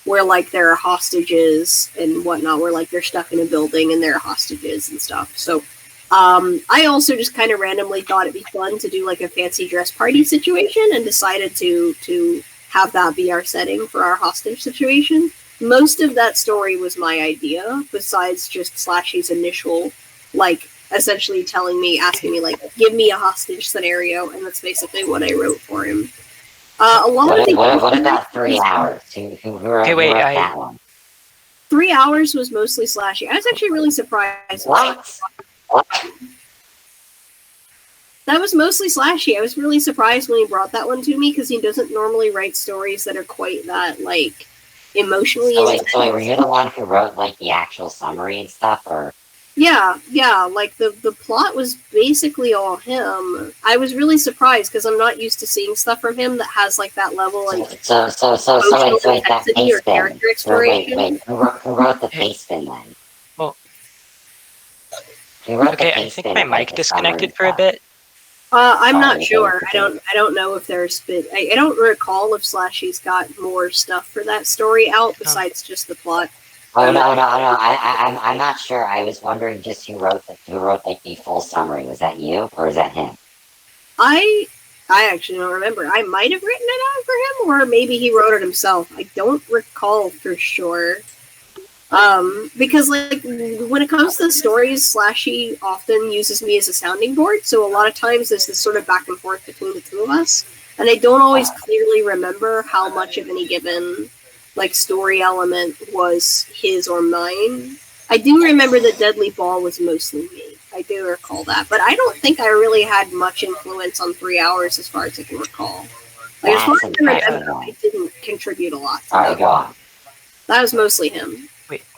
where like there are hostages and whatnot, where like they're stuck in a building and there are hostages and stuff. So, I also just kind of randomly thought it'd be fun to do like a fancy dress party situation, and decided to have that be our setting for our hostage situation. Most of that story was my idea, besides just Slashy's initial, like, essentially asking me, like, give me a hostage scenario, and that's basically what I wrote for him. A lot of What about 3 hours? Who wrote that one? 3 hours was mostly Slashy. I was actually really surprised. What? That was mostly Slashy. I was really surprised when he brought that one to me, because he doesn't normally write stories that are quite that, like, emotionally intense. So were you the one who wrote, like, the actual summary and stuff, or? Yeah, like, the plot was basically all him. I was really surprised, because I'm not used to seeing stuff from him that has, like, that level, like, So wait, that intensity or pace spin. character exploration. Wait, who wrote the pace spin then? Well, Who wrote okay, the I pace think spin my of, like, mic the summary disconnected for a stuff? bit. I'm not okay, sure. okay. I don't know if there's been. I don't recall if Slashy's got more stuff for that story out besides just the plot. Oh no! I'm not sure. I was wondering just who wrote like the full summary. Was that you or is that him? I actually don't remember. I might have written it out for him, or maybe he wrote it himself. I don't recall for sure. Because like when it comes to stories, Slashy often uses me as a sounding board, so a lot of times there's this sort of back and forth between the two of us, and I don't always clearly remember how much of any given like story element was his or mine. I do remember that Deadly Ball was mostly me. I do recall that, but I don't think I really had much influence on 3 hours as far as I can recall. Like, as far as I remember, I didn't contribute a lot to that. Go on. That was mostly him.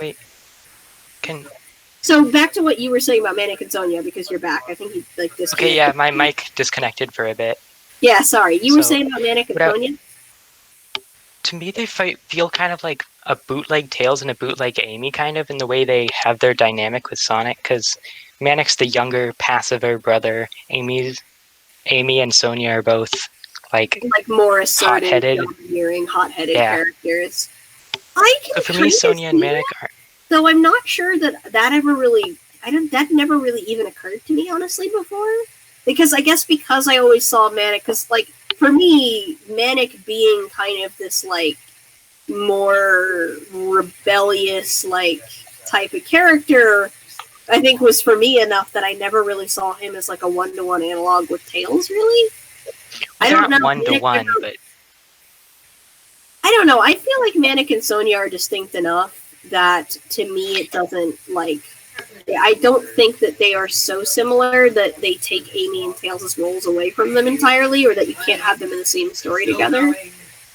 Wait. So back to what you were saying about Manic and Sonia, because you're back. I think you like disconnected. Okay, yeah, my mic disconnected for a bit. Yeah, sorry. You were saying about Manic and Sonia? To me, they feel kind of like a bootleg Tails and a bootleg Amy, kind of, in the way they have their dynamic with Sonic, because Manic's the younger, passiver brother. Amy and Sonia are both like more assertive, hot-headed characters. So for me, Sonia and Manic are. So I'm not sure that ever really. That never really even occurred to me, honestly, before. Because I guess because I always saw Manic, because like for me, Manic being kind of this like more rebellious like type of character, I think was for me enough that I never really saw him as like a 1-to-1 analog with Tails. Really, I don't know 1-to-1, but I don't know. I feel like Manic and Sonia are distinct enough that to me it doesn't like. I don't think that they are so similar that they take Amy and Tails' roles away from them entirely, or that you can't have them in the same story together.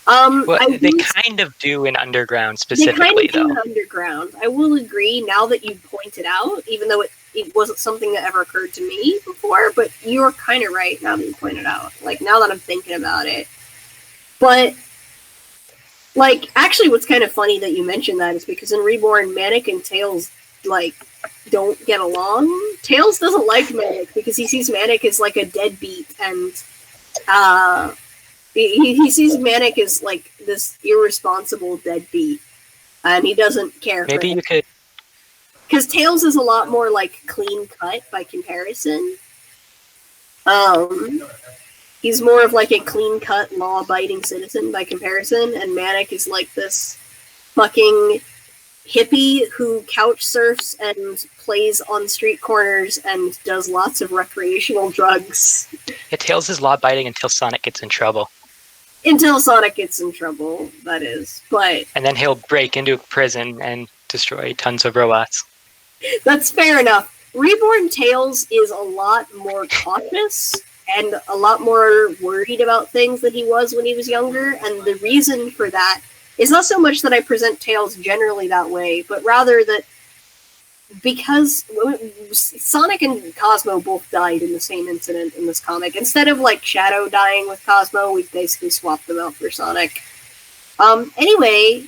They kind of do in Underground specifically, though. In Underground, I will agree. Now that you point it out, even though it wasn't something that ever occurred to me before, but you're kind of right now that you point it out. Like now that I'm thinking about it, but. Like, actually, what's kind of funny that you mentioned that is because in Reborn, Manic and Tails like don't get along. Tails doesn't like Manic because he sees Manic as like a deadbeat, and he sees Manic as like this irresponsible deadbeat, and he doesn't care. Maybe you could. Because Tails is a lot more like clean cut by comparison. He's more of like a clean cut, law abiding citizen by comparison, and Manic is like this fucking hippie who couch surfs and plays on street corners and does lots of recreational drugs. Yeah, Tails is law-abiding until Sonic gets in trouble. Until Sonic gets in trouble, that is. But and then he'll break into a prison and destroy tons of robots. That's fair enough. Reborn Tails is a lot more cautious and a lot more worried about things than he was when he was younger, and the reason for that is not so much that I present Tails generally that way, but rather that because Sonic and Cosmo both died in the same incident in this comic. Instead of like Shadow dying with Cosmo, we basically swapped them out for Sonic. Anyway,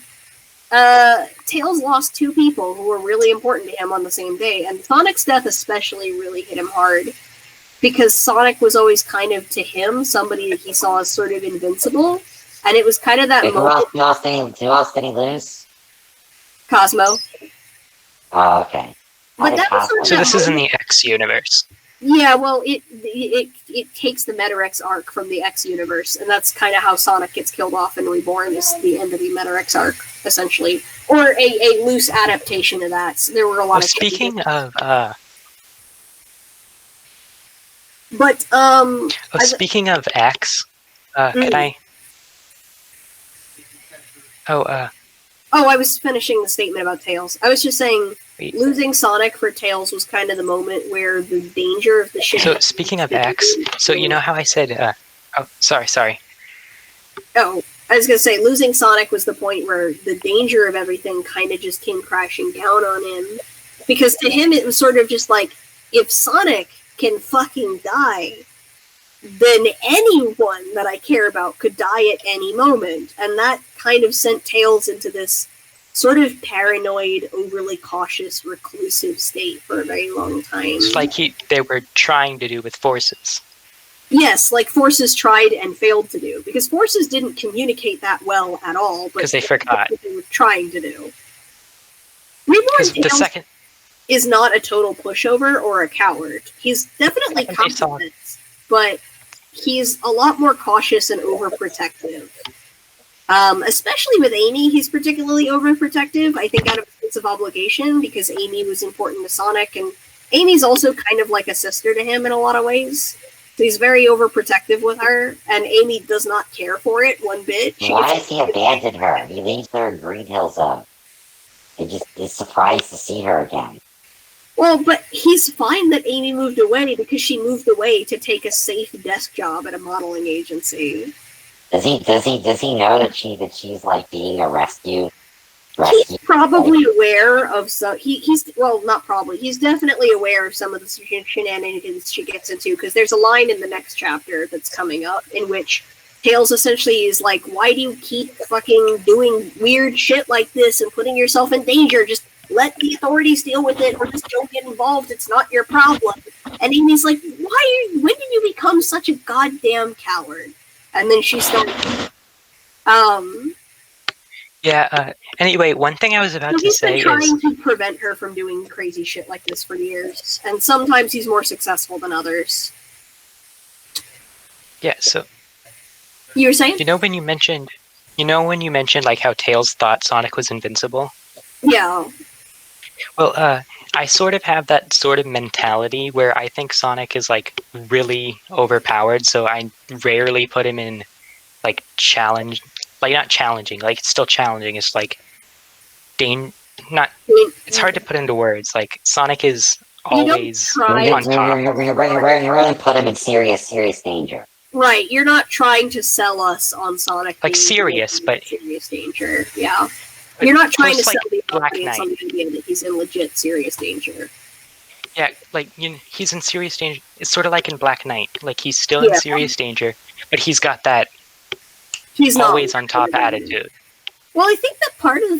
Tails lost two people who were really important to him on the same day, and Sonic's death especially really hit him hard because Sonic was always kind of, to him, somebody that he saw as sort of invincible, and it was kind of that moment. Who else did he lose? Cosmo. Oh, okay. But that was sort of So this is in moment. the X universe. Yeah, well, it takes the Metarex arc from the X universe, and that's kind of how Sonic gets killed off in Reborn, is the end of the Metarex arc, essentially. Or a loose adaptation of that. So there were a lot of Speaking of But, speaking of X, can I? Oh, I was finishing the statement about Tails. I was just saying, losing Sonic for Tails was kind of the moment where the danger of the ship... So, speaking of X, so you know how I said, oh, sorry. Oh, I was going to say, losing Sonic was the point where the danger of everything kind of just came crashing down on him. Because to him, it was sort of just like, if Sonic can fucking die, then anyone that I care about could die at any moment. And that kind of sent Tails into this sort of paranoid, overly cautious, reclusive state for a very long time. It's like they were trying to do with Forces. Yes, like Forces tried and failed to do. Because Forces didn't communicate that well at all. Because they forgot. What they were trying to do. Reborn Tails is not a total pushover or a coward. He's definitely competent, but he's a lot more cautious and overprotective. Especially with Amy, he's particularly overprotective, I think out of a sense of obligation, because Amy was important to Sonic, and Amy's also kind of like a sister to him in a lot of ways. So he's very overprotective with her, and Amy does not care for it one bit. Why does he abandon her? He leaves her in Green Hill Zone. He just is surprised to see her again. Well, but he's fine that Amy moved away because she moved away to take a safe desk job at a modeling agency. Does he know that she's like being a rescue? He's probably aware of some. He's not probably. He's definitely aware of some of the shenanigans she gets into, because there's a line in the next chapter that's coming up in which Tails essentially is like, "Why do you keep fucking doing weird shit like this and putting yourself in danger? Just let the authorities deal with it, or just don't get involved. It's not your problem." And Amy's like, when did you become such a goddamn coward? And then she starts, anyway, one thing I was about to say is... he's been trying to prevent her from doing crazy shit like this for years. And sometimes he's more successful than others. Yeah, so... You were saying? You know when you mentioned like how Tails thought Sonic was invincible? Yeah. Well, I sort of have that sort of mentality where I think Sonic is like really overpowered, so I rarely put him in like not challenging, like it's still challenging. It's like it's hard to put into words. Like Sonic is always on top. You're going to put him in serious danger. Right, you're not trying to sell us on Sonic. Like serious, but serious danger. Yeah. You're not trying to sell the Black audience on the idea that he's in legit serious danger. Yeah, like he's in serious danger. It's sort of like in Black Knight. Like he's still in serious danger, but he's got that he's always on top attitude. Well, I think that part of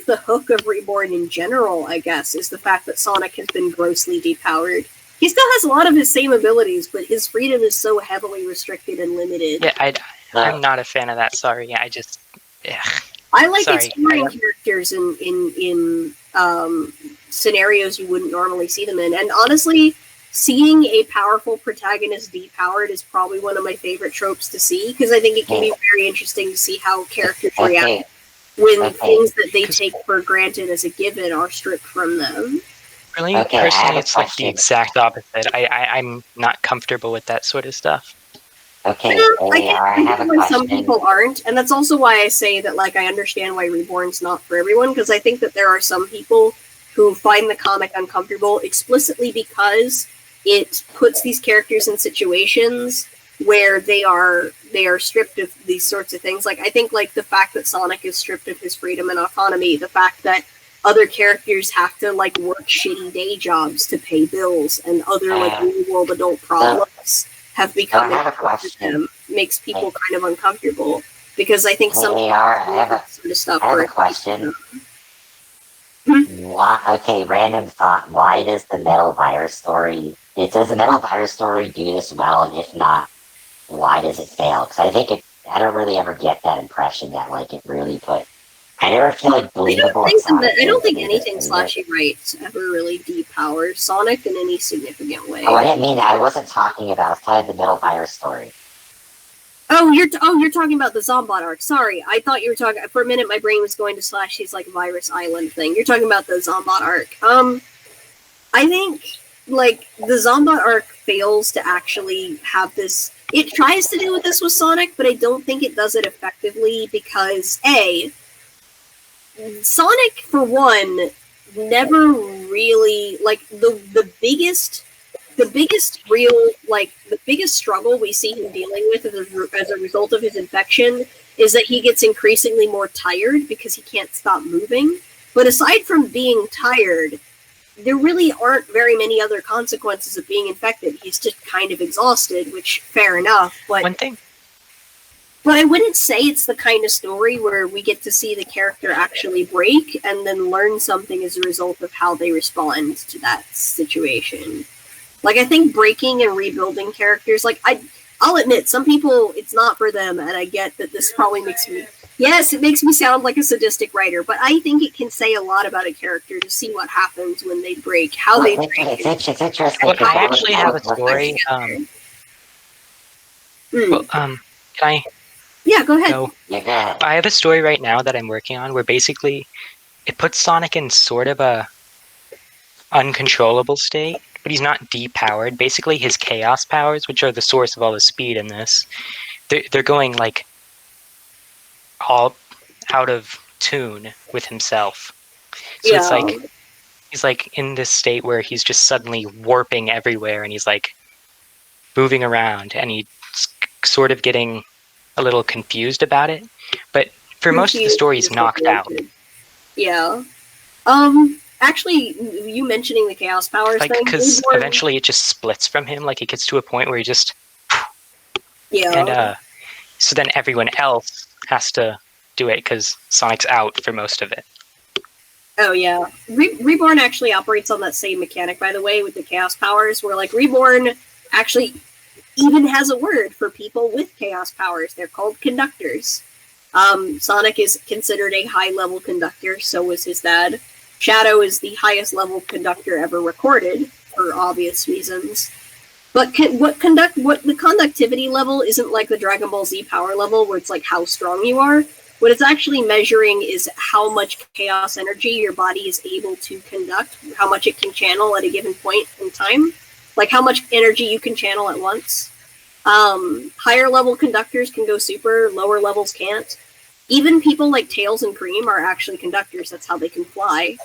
the hook of Reborn in general, I guess, is the fact that Sonic has been grossly depowered. He still has a lot of his same abilities, but his freedom is so heavily restricted and limited. Yeah, I'm not a fan of that. Sorry, I just. Ugh. I like Sorry, exploring characters in scenarios you wouldn't normally see them in, and honestly, seeing a powerful protagonist depowered is probably one of my favorite tropes to see, because I think it can be very interesting to see how characters react when things that they take for granted as a given are stripped from them. Really, personally, it's like the exact opposite. I'm not comfortable with that sort of stuff. Okay, I have a why some question. people aren't, and that's also why I say that I understand why Reborn's not for everyone, because I think that there are some people who find the comic uncomfortable explicitly because it puts these characters in situations where they are stripped of these sorts of things. I think the fact that Sonic is stripped of his freedom and autonomy, the fact that other characters have to work shitty day jobs to pay bills, and other real world adult problems have become important to them, makes people kind of uncomfortable, because I think some sort of stuff. I have a question. Okay, random thought. Why does the Metal Virus story? Does the Metal Virus story do this well? And if not, why does it fail? Because I don't really ever get that impression that it really put. I never feel believable. I don't think anything Slashy writes ever really depowers Sonic in any significant way. Oh, I didn't mean that. I wasn't talking about. I was talking the Metal Virus story. Oh, you're talking about the Zombot arc. Sorry, I thought you were talking. For a minute, my brain was going to Slashy's Virus Island thing. You're talking about the Zombot arc. I think the Zombot arc fails to actually have this. It tries to deal with this with Sonic, but I don't think it does it effectively because Sonic, for one, never really the biggest struggle we see him dealing with as a result of his infection is that he gets increasingly more tired because he can't stop moving. But aside from being tired, there really aren't very many other consequences of being infected. He's just kind of exhausted, which fair enough. But one thing. But I wouldn't say it's the kind of story where we get to see the character actually break and then learn something as a result of how they respond to that situation. I think breaking and rebuilding characters, I'll admit, some people, it's not for them, and I get that this probably makes me... Yes, it makes me sound like a sadistic writer, but I think it can say a lot about a character to see what happens when they break, how they break. It's interesting. Well, I actually have a story. Can I... Yeah, go ahead. So, I have a story right now that I'm working on where basically it puts Sonic in sort of a uncontrollable state, but he's not depowered. Basically, his chaos powers, which are the source of all the speed in this, they're going all out of tune with himself. So it's he's in this state where he's just suddenly warping everywhere, and he's moving around, and he's sort of getting a little confused about it, but for most of the story he's knocked out. Yeah. Actually, you mentioning the chaos powers thing, because eventually it just splits from him. It gets to a point where he just and so then everyone else has to do it because Sonic's out for most of it. Oh yeah, Reborn actually operates on that same mechanic, by the way, with the chaos powers, where Reborn actually even has a word for people with chaos powers. They're called conductors. Sonic is considered a high-level conductor, so was his dad. Shadow is the highest level conductor ever recorded, for obvious reasons. But the conductivity level isn't like the Dragon Ball Z power level, where it's how strong you are. What it's actually measuring is how much chaos energy your body is able to conduct, how much it can channel at a given point in time. How much energy you can channel at once. Higher level conductors can go super, lower levels can't. Even people like Tails and Cream are actually conductors, that's how they can fly.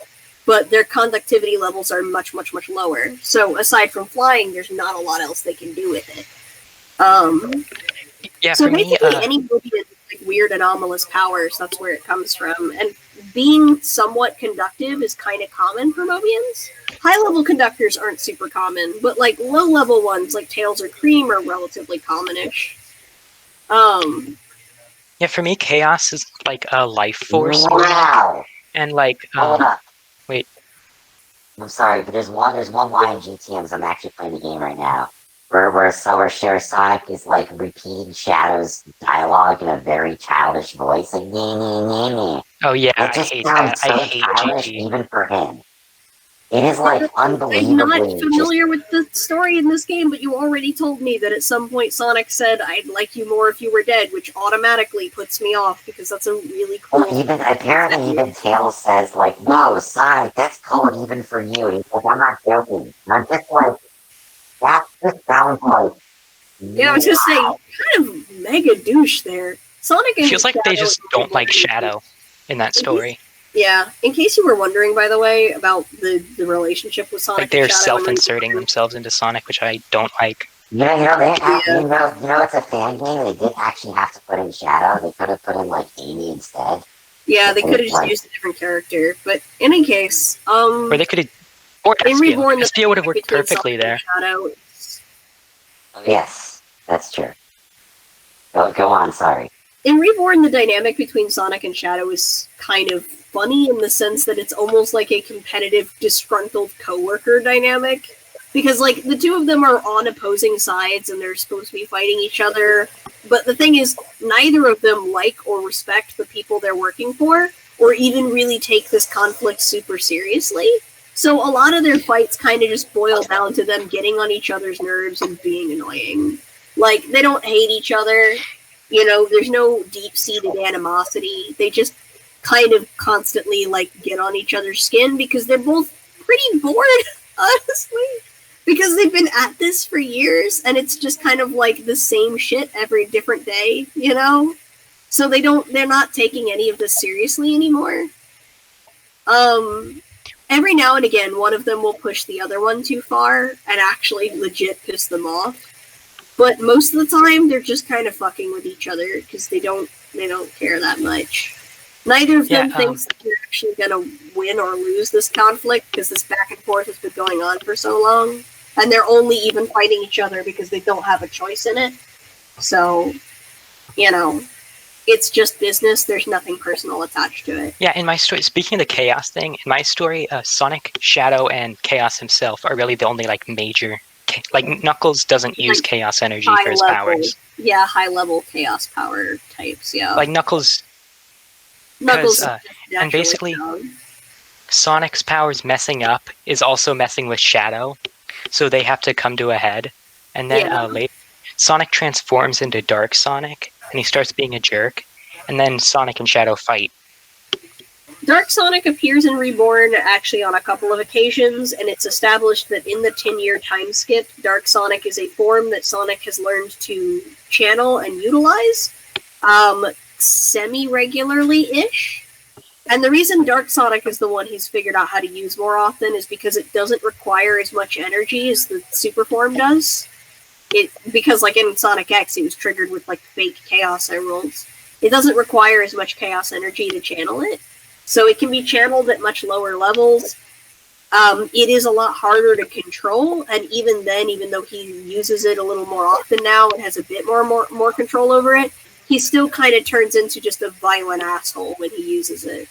But their conductivity levels are much, much, much lower. So aside from flying, there's not a lot else they can do with it. So basically any movie is weird anomalous powers, that's where it comes from. And being somewhat conductive is kind of common for Mobians. High-level conductors aren't super common, but low-level ones like Tails or Cream are relatively commonish. Yeah, for me, chaos is like a life force, Wow! and like Hold up. wait, I'm sorry, but there's one line in GTMs I'm actually playing the game right now. Where Share Sonic is like repeating Shadow's dialogue in a very childish voice, like nee nee nee nee. oh yeah, It I just hate that. sounds I so hate childish GG. even for him. It is like I'm not unbelievably just familiar with the story in this game, but you already told me that at some point Sonic said, "I'd like you more if you were dead," which automatically puts me off because that's a really cool. well, even apparently even Tails says like, "No, Sonic, that's code even for you." He's like, "I'm not joking." And I'm just like, that just sounds like Yeah, I was just saying, kind of mega douche there. Sonic It and feels like Shadow they just and don't like Reborn- Shadow in that story. Yeah, in case you were wondering, by the way, about the relationship with Sonic Like they're and Shadow, and self-inserting Reborn. themselves into Sonic, which I don't like. It's a fan game. They did actually have to put in Shadow. They could have put in like Amy instead. Yeah, they But could have just like, used a different character. But in any case, Or they could have, or in Espio. Reborn, the Espio would have worked between perfectly Sonic there. and Shadow, is- yes, that's true. Go on. Sorry. in Reborn, the dynamic between Sonic and Shadow is kind of funny in the sense that it's almost like a competitive, disgruntled coworker dynamic. Because, like, the two of them are on opposing sides and they're supposed to be fighting each other. But the thing is, neither of them like or respect the people they're working for, or even really take this conflict super seriously. So a lot of their fights kind of just boil down to them getting on each other's nerves and being annoying. Like, they don't hate each other. You know, there's no deep-seated animosity. They just kind of constantly, like, get on each other's skin because they're both pretty bored, honestly. Because they've been at this for years, and it's just kind of like the same shit every different day, you know? So they're not taking any of this seriously anymore. Every now and again, one of them will push the other one too far and actually legit piss them off. But most of the time, they're just kind of fucking with each other because they don't care that much. Neither of them thinks that they're actually gonna win or lose this conflict because this back and forth has been going on for so long, and they're only even fighting each other because they don't have a choice in it. So, you know, it's just business. There's nothing personal attached to it. Yeah, in my story, speaking of the chaos thing, in my story, Sonic, Shadow, and Chaos himself are really the only like major. Like Knuckles doesn't use chaos energy for his powers. Yeah, high level chaos power types. Yeah, like Knuckles. And basically, Sonic's powers messing up is also messing with Shadow, so they have to come to a head. And then later, Sonic transforms into Dark Sonic, and he starts being a jerk. And then Sonic and Shadow fight. Dark Sonic appears in Reborn actually on a couple of occasions, and it's established that in the 10-year time skip, Dark Sonic is a form that Sonic has learned to channel and utilize semi-regularly-ish. And the reason Dark Sonic is the one he's figured out how to use more often is because it doesn't require as much energy as the super form does. Because like in Sonic X, it was triggered with like fake Chaos Emeralds. It doesn't require as much Chaos energy to channel it. So it can be channeled at much lower levels. It is a lot harder to control, and even then, even though he uses it a little more often now and has a bit more control over it, he still kind of turns into just a violent asshole when he uses it.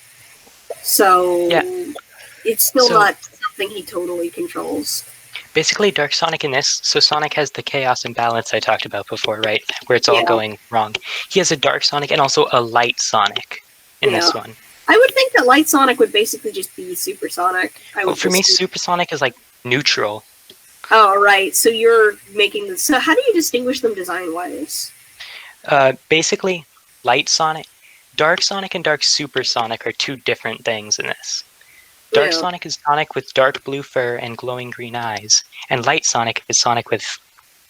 So it's still not something he totally controls. Basically, Dark Sonic in this, so Sonic has the chaos imbalance I talked about before, right? Where it's all going wrong. He has a Dark Sonic and also a Light Sonic in this one. I would think that Light Sonic would basically just be Super Sonic. For me, Super Sonic is like neutral. Oh, right. So you're making this. So how do you distinguish them design-wise? Basically, Light Sonic, Dark Sonic and Dark Super Sonic are two different things in this. Dark Sonic is Sonic with dark blue fur and glowing green eyes, and Light Sonic is Sonic with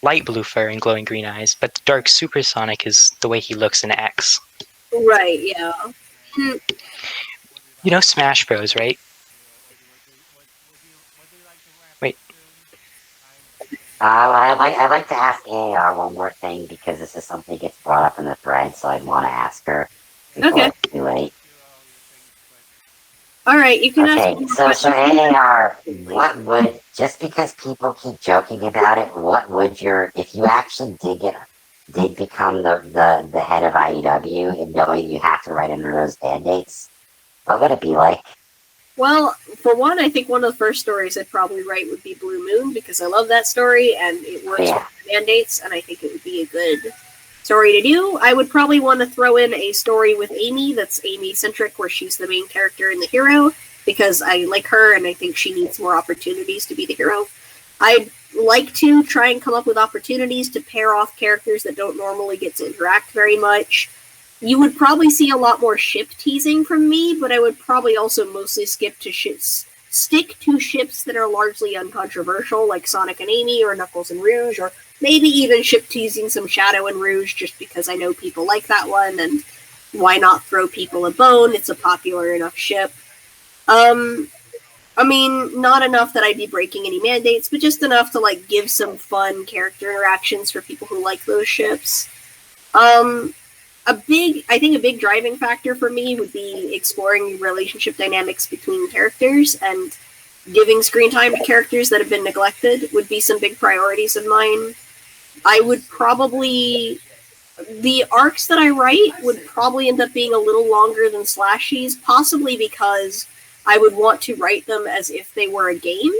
light blue fur and glowing green eyes, but the Dark Super Sonic is the way he looks in X. Right, yeah. You know Smash Bros, right? Wait. I'd like to ask AAR one more thing because this is something that gets brought up in the thread, so I'd want to ask her before it's too late. All right, you can ask. Okay, so AAR, what would, just because people keep joking about it, what would if you actually did get did become the head of IEW and knowing you have to write under those band-aids, what would it be like? Well, for one, I think one of the first stories I'd probably write would be Blue Moon, because I love that story and it works with mandates, and I think it would be a good story to do. I would probably want to throw in a story with Amy that's Amy-centric, where she's the main character and the hero, because I like her and I think she needs more opportunities to be the hero. I'd like to try and come up with opportunities to pair off characters that don't normally get to interact very much. You would probably see a lot more ship teasing from me, but I would probably also mostly stick to ships that are largely uncontroversial, like Sonic and Amy, or Knuckles and Rouge, or maybe even ship teasing some Shadow and Rouge, just because I know people like that one, and why not throw people a bone? It's a popular enough ship. I mean, not enough that I'd be breaking any mandates, but just enough to, like, give some fun character interactions for people who like those ships. I think a big driving factor for me would be exploring relationship dynamics between characters, and giving screen time to characters that have been neglected would be some big priorities of mine. The arcs that I write would probably end up being a little longer than Slashy's, possibly because I would want to write them as if they were a game,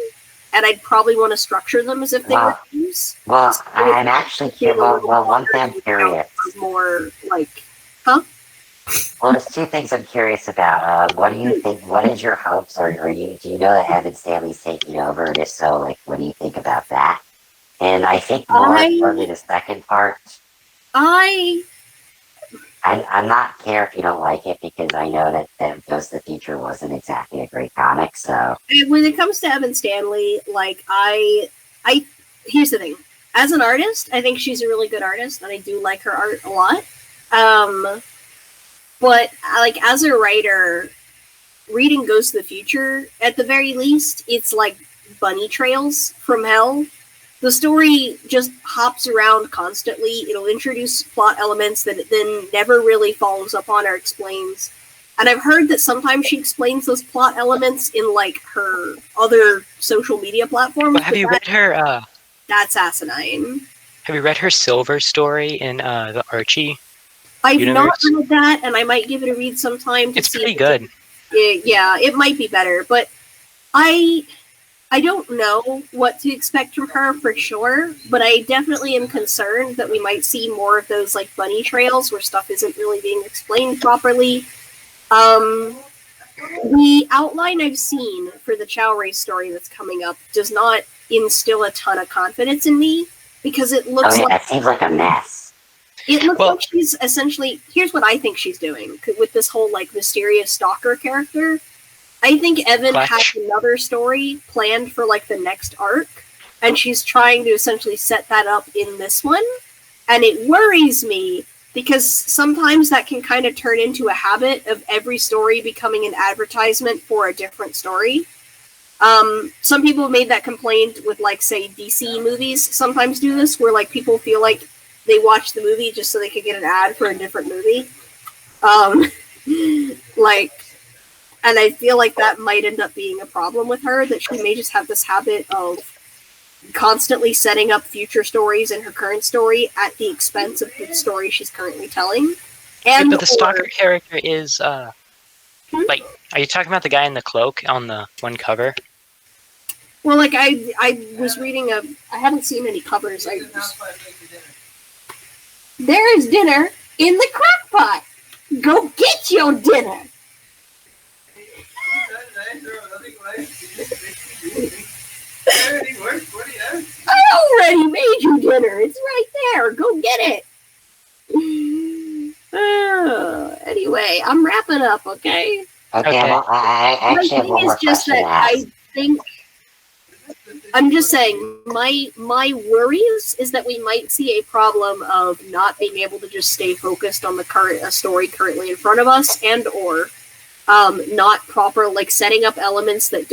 and I'd probably want to structure them as if they were games. Well, I'm actually curious. Well, one thing I'm curious. More like, huh? Well, there's two things I'm curious about. What do you think? What is your hopes? Or do you know that Evan Stanley's taking over? And if so, like, what do you think about that? And I think more importantly, the second part. I'm not care if you don't like it, because I know that Ghost of the Future wasn't exactly a great comic. So when it comes to Evan Stanley, like here's the thing. As an artist, I think she's a really good artist, and I do like her art a lot. But like as a writer, reading Ghost of the Future, at the very least, it's like bunny trails from hell. The story just hops around constantly. It'll introduce plot elements that it then never really follows up on or explains. And I've heard that sometimes she explains those plot elements in, like, her other social media platforms. Well, have you read her? That's asinine. Have you read her Silver story in the Archie? I've universe? not read that, and I might give it a read sometime. It's pretty good. Yeah, it might be better, but I don't know what to expect from her for sure, but I definitely am concerned that we might see more of those, like, bunny trails where stuff isn't really being explained properly. The outline I've seen for the Chow Race story that's coming up does not instill a ton of confidence in me, because it looks it seems like a mess. It looks like she's essentially, here's what I think she's doing with this whole, like, mysterious stalker character. I think Evan has another story planned for, like, the next arc, and she's trying to essentially set that up in this one. And it worries me, because sometimes that can kind of turn into a habit of every story becoming an advertisement for a different story. Some people have made that complaint with, like, say, DC movies sometimes do this, where, like, people feel like they watch the movie just so they could get an ad for a different movie. And I feel like that might end up being a problem with her, that she may just have this habit of constantly setting up future stories in her current story at the expense of the story she's currently telling. And but the stalker character is, like, are you talking about the guy in the cloak on the one cover? Well, like, I was reading I haven't seen any covers. There is dinner in the crock pot. Go get your dinner. I already made you dinner. It's right there. Go get it. Anyway, I'm wrapping up, okay? Okay. Well, I actually have one more question to ask. I'm just saying, my worries is that we might see a problem of not being able to just stay focused on the story currently in front of us, and or not proper, like, setting up elements that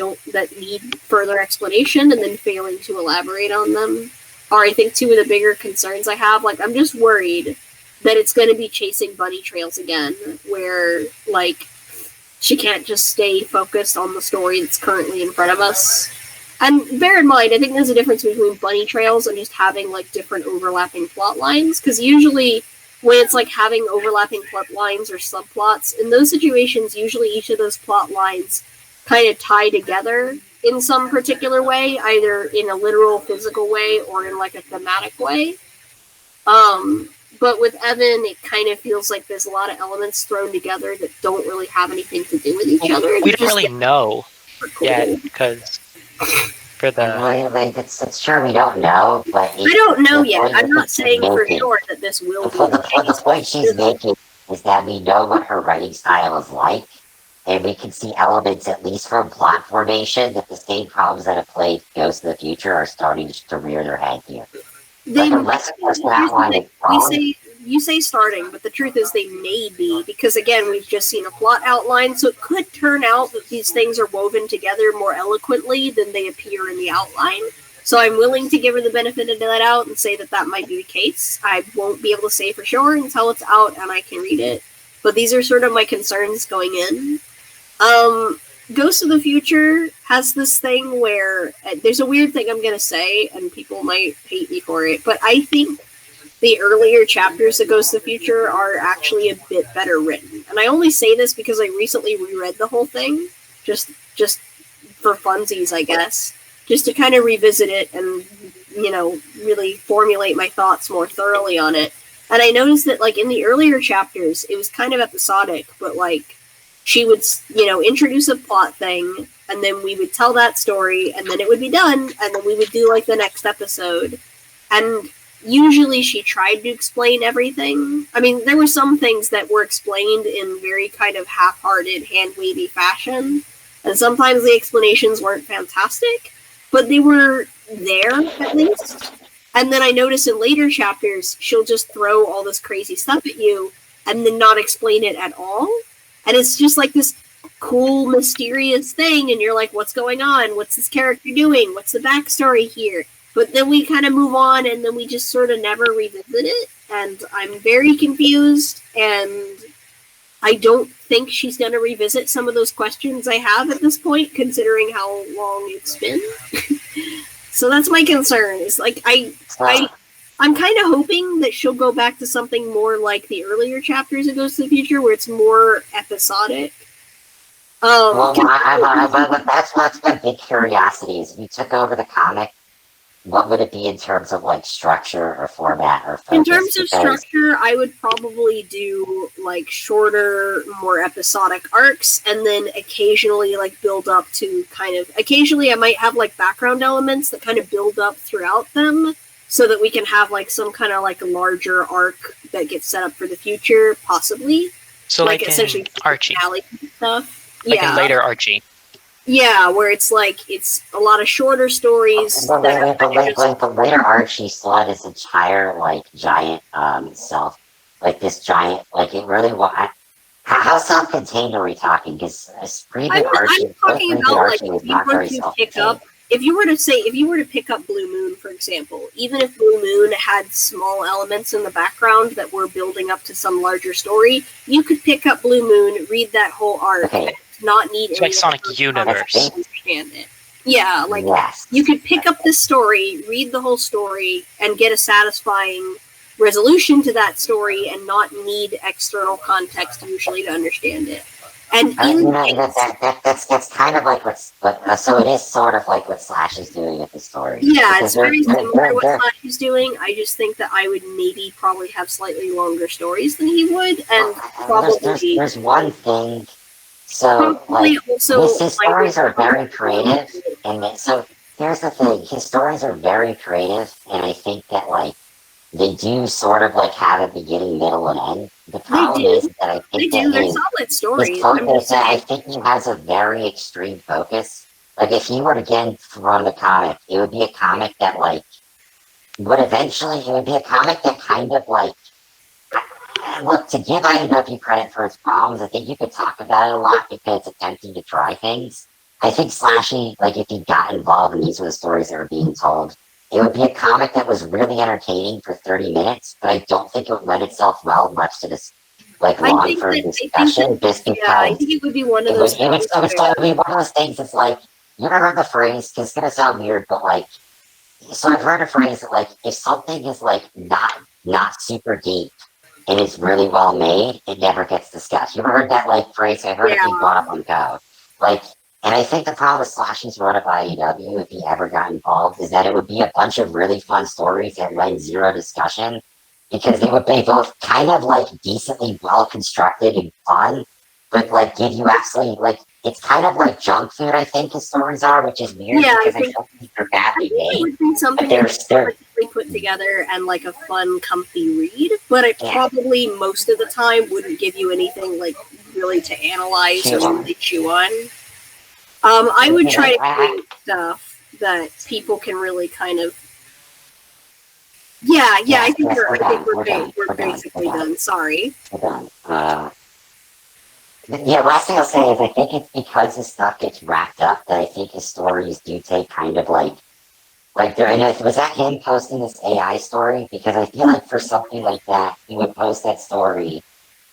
need further explanation and then failing to elaborate on them are, I think, two of the bigger concerns I have. Like, I'm just worried that it's going to be chasing bunny trails again, where, like, she can't just stay focused on the story that's currently in front of us. And bear in mind, I think there's a difference between bunny trails and just having like different overlapping plot lines. Because usually, when it's like having overlapping plot lines or subplots, in those situations, usually each of those plot lines kind of tie together in some particular way, either in a literal physical way or in like a thematic way. But with Evan, it kind of feels like there's a lot of elements thrown together that don't really have anything to do with each other. We don't really know yet, because for the... It's sure we don't know, but... I don't know yet. I'm not saying for sure that this will be the case. The point she's making is that we know what her writing style is like, and we can see elements, at least from plot formation, that the same problems that have plagued Ghost of the Future are starting to rear their head here. You say starting, but the truth is they may be, because again, we've just seen a plot outline, so it could turn out that these things are woven together more eloquently than they appear in the outline. So I'm willing to give her the benefit of that out and say that that might be the case. I won't be able to say for sure until it's out and I can read it. But these are sort of my concerns going in. Ghost of the Future has this thing where there's a weird thing I'm going to say, and people might hate me for it, but I think the earlier chapters of Ghost of the Future are actually a bit better written. And I only say this because I recently reread the whole thing, just for funsies, I guess, just to kind of revisit it and, really formulate my thoughts more thoroughly on it. And I noticed that, like, in the earlier chapters, it was kind of episodic, but, like, she would, introduce a plot thing, and then we would tell that story, and then it would be done, and then we would do, like, the next episode. And usually she tried to explain everything. I mean, there were some things that were explained in very kind of half-hearted, hand-wavy fashion, and sometimes the explanations weren't fantastic, but they were there, at least. And then I notice in later chapters, she'll just throw all this crazy stuff at you, and then not explain it at all. And it's just like this cool, mysterious thing, and you're like, what's going on? What's this character doing? What's the backstory here? But then we kind of move on, and then we just sort of never revisit it, and I'm very confused, and I don't think she's going to revisit some of those questions I have at this point, considering how long it's been. So that's my concern. It's like, I'm kind of hoping that she'll go back to something more like the earlier chapters of Ghost of the Future, where it's more episodic. That's my big curiosity is if you took over the comic, what would it be in terms of like structure or format or focus? In terms of structure, I would probably do like shorter, more episodic arcs, and then occasionally like build up to occasionally I might have like background elements that kind of build up throughout them, so that we can have like some kind of like larger arc that gets set up for the future, possibly. So like essentially Archie stuff. Like in later Archie. Yeah, where it's a lot of shorter stories. The later Archie still had his entire like giant self, like this giant, like it really was. How self-contained are we talking? Because I'm talking about like if you were to pick up Blue Moon, for example, even if Blue Moon had small elements in the background that were building up to some larger story, you could pick up Blue Moon, read that whole arc, and not need it's like Sonic Universe. To understand it. Yeah, like you could pick up this story, read the whole story, and get a satisfying resolution to that story, and not need external context usually to understand it. And that's kind of like so it is sort of like what Slash is doing with the story. Yeah, it's very similar to what Slash is doing. I just think that I would probably have slightly longer stories than he would, and probably there's one thing. So like his stories are very creative, and so here's the thing: his stories are very creative, and I think that like they do sort of like have a beginning, middle, and end. The problem is that I think they're solid stories. I think he has a very extreme focus. Like if he were to again run the comic, it would be a comic that like kind of like. Look, to give IDW credit for its problems, I think you could talk about it a lot because it's attempting to try things. I think Slashy, like if he got involved and these were the stories that were being told, it would be a comic that was really entertaining for 30 minutes, but I don't think it would lend itself well much to this long-form discussion. I think it would be one of those. It would be one of those things that's like, You ever heard the phrase? 'Cause it's gonna sound weird, but like, so I've heard a phrase that like, if something is like not super deep and it's really well made, it never gets discussed. You ever heard that like phrase? I heard it being Yeah. brought up on Go. Like, and I think the problem with Slashing's run of IEW, if he ever got involved, is that it would be a bunch of really fun stories that lend zero discussion because they would be both kind of like decently well constructed and fun, but like give you absolutely like it's kind of like junk food. I think his stories are, which is weird Yeah, because I don't think they're I badly think it made. would be something They're that's perfectly put together and like a fun, comfy read, but it Yeah. probably most of the time wouldn't give you anything like really to analyze Chew or on. really chew on. I would try to create stuff that people can really kind of. Yeah, Yeah, I think yes, we're we're done. basically done. Sorry. Hold on. Yeah, last thing I'll say is I think it's because this stuff gets wrapped up that I think his stories do take kind of like there. I know was that him posting this AI story? Because I feel like for something like that, he would post that story.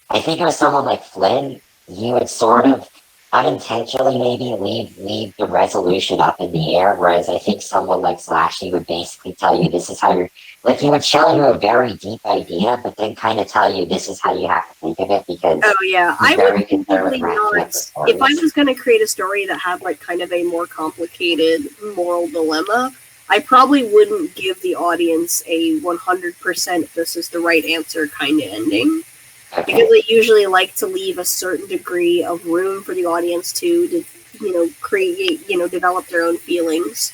I think it was someone like Flynn. He would sort of unintentionally maybe leave the resolution up in the air, whereas I think someone like Slashy would basically tell you this is how you're like he would show you a very deep idea, but then kind of tell you this is how you have to think of it because Oh yeah, he's I very would concerned with probably wrapping up the not. stories. If I was going to create a story that had like kind of a more complicated moral dilemma, I probably wouldn't give the audience a 100% this is the right answer kind of ending. Okay. Because I usually like to leave a certain degree of room for the audience to create, develop their own feelings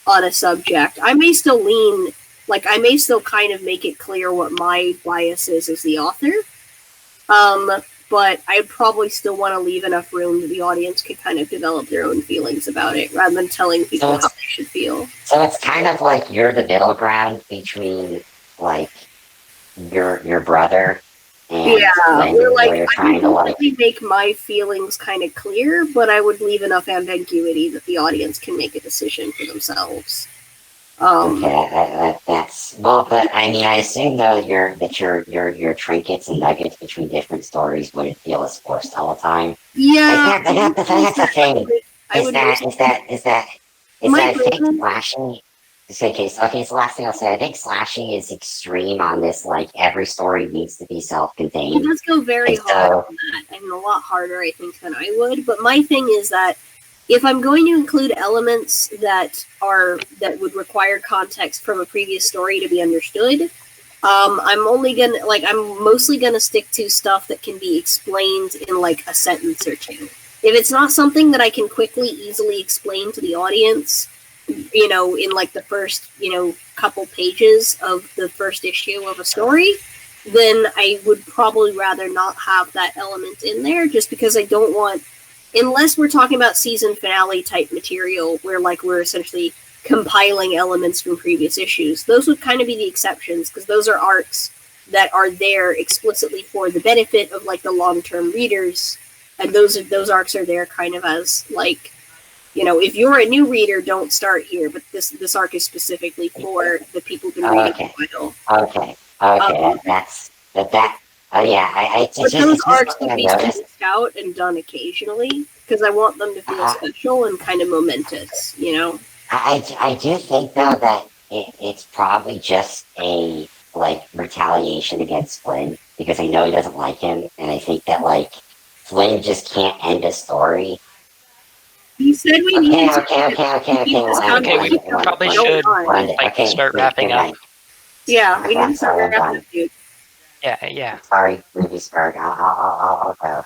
on a subject. I may still I may still kind of make it clear what my bias is as the author. But I'd probably still want to leave enough room that the audience can kind of develop their own feelings about it rather than telling people how they should feel. So it's kind of like you're the middle ground between like your brother and Flynn, we're where like you're I trying to would like really make my feelings kind of clear, but I would leave enough ambiguity that the audience can make a decision for themselves. okay, that's well, but I mean, I assume though your trinkets and nuggets between different stories wouldn't feel as forced all the time. Yeah, That's the thing. I think slashing. Okay, so last thing I'll say, I think slashing is extreme on this. Like every story needs to be It self-contained. does go very And hard so- on that, and a lot harder, I think, than I would. But my thing is that if I'm going to include elements that would require context from a previous story to be understood, I'm mostly gonna stick to stuff that can be explained in like a sentence or two. If it's not something that I can quickly, easily explain to the audience, in like the first, couple pages of the first issue of a story, then I would probably rather not have that element in there just because I don't want, unless we're talking about season finale type material where like we're essentially compiling elements from previous issues. Those would kind of be the exceptions because those are arcs that are there explicitly for the benefit of like the long-term readers, and those arcs are there kind of as like, if you're a new reader, don't start here. But this arc is specifically for the people who've been reading for a while. Okay. That's that. But those arcs would be spaced out and done occasionally because I want them to feel special and kind of momentous. I do think though that it's probably just a like retaliation against Flynn because I know he doesn't like him, and I think that like Flynn just can't end a story. He said we need Okay. We probably should start wrapping up. Yeah, we need to start wrapping up, dude. Yeah. Sorry, Moviesperg. I'll go.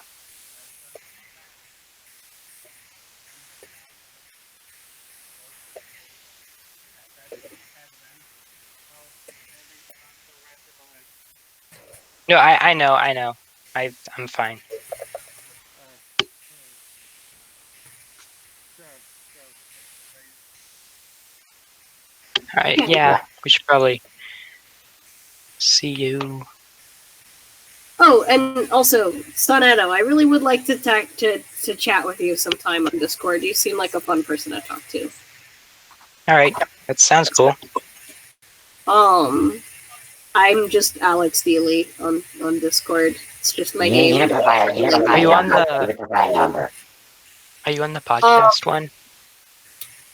No, I know. I'm fine. All right. Yeah, we should probably see you. Oh, and also, Sonetto, I really would like to chat with you sometime on Discord. You seem like a fun person to talk to. All right, that sounds cool. I'm just Alex Dealey on Discord. It's just my name. Are you on the podcast one?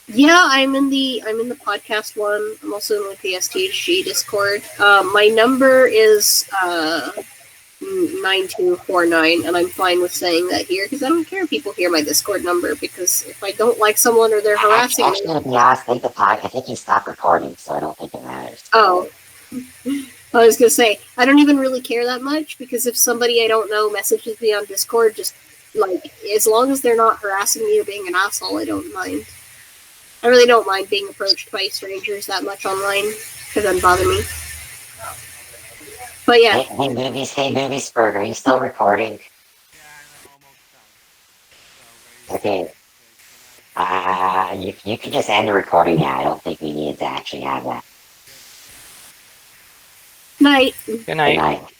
Yeah, I'm in the podcast one. I'm also in like the sthg Discord. My number is 9249, and I'm fine with saying that here because I don't care if people hear my Discord number, because if I don't like someone or they're harassing me. Actually, to be honest, I think he stopped recording, so I don't think it matters. Oh. I was gonna say, I don't even really care that much, because if somebody I don't know messages me on Discord, just like, as long as they're not harassing me or being an asshole, I don't mind. I really don't mind being approached by strangers that much online. It doesn't bother me. But yeah. Hey, Moviesperg, are you still recording? Yeah, I'm almost done. So there you go. Okay. Good night. You can just end the recording now. I don't think we needed to actually have that. Night. Good Good night. night.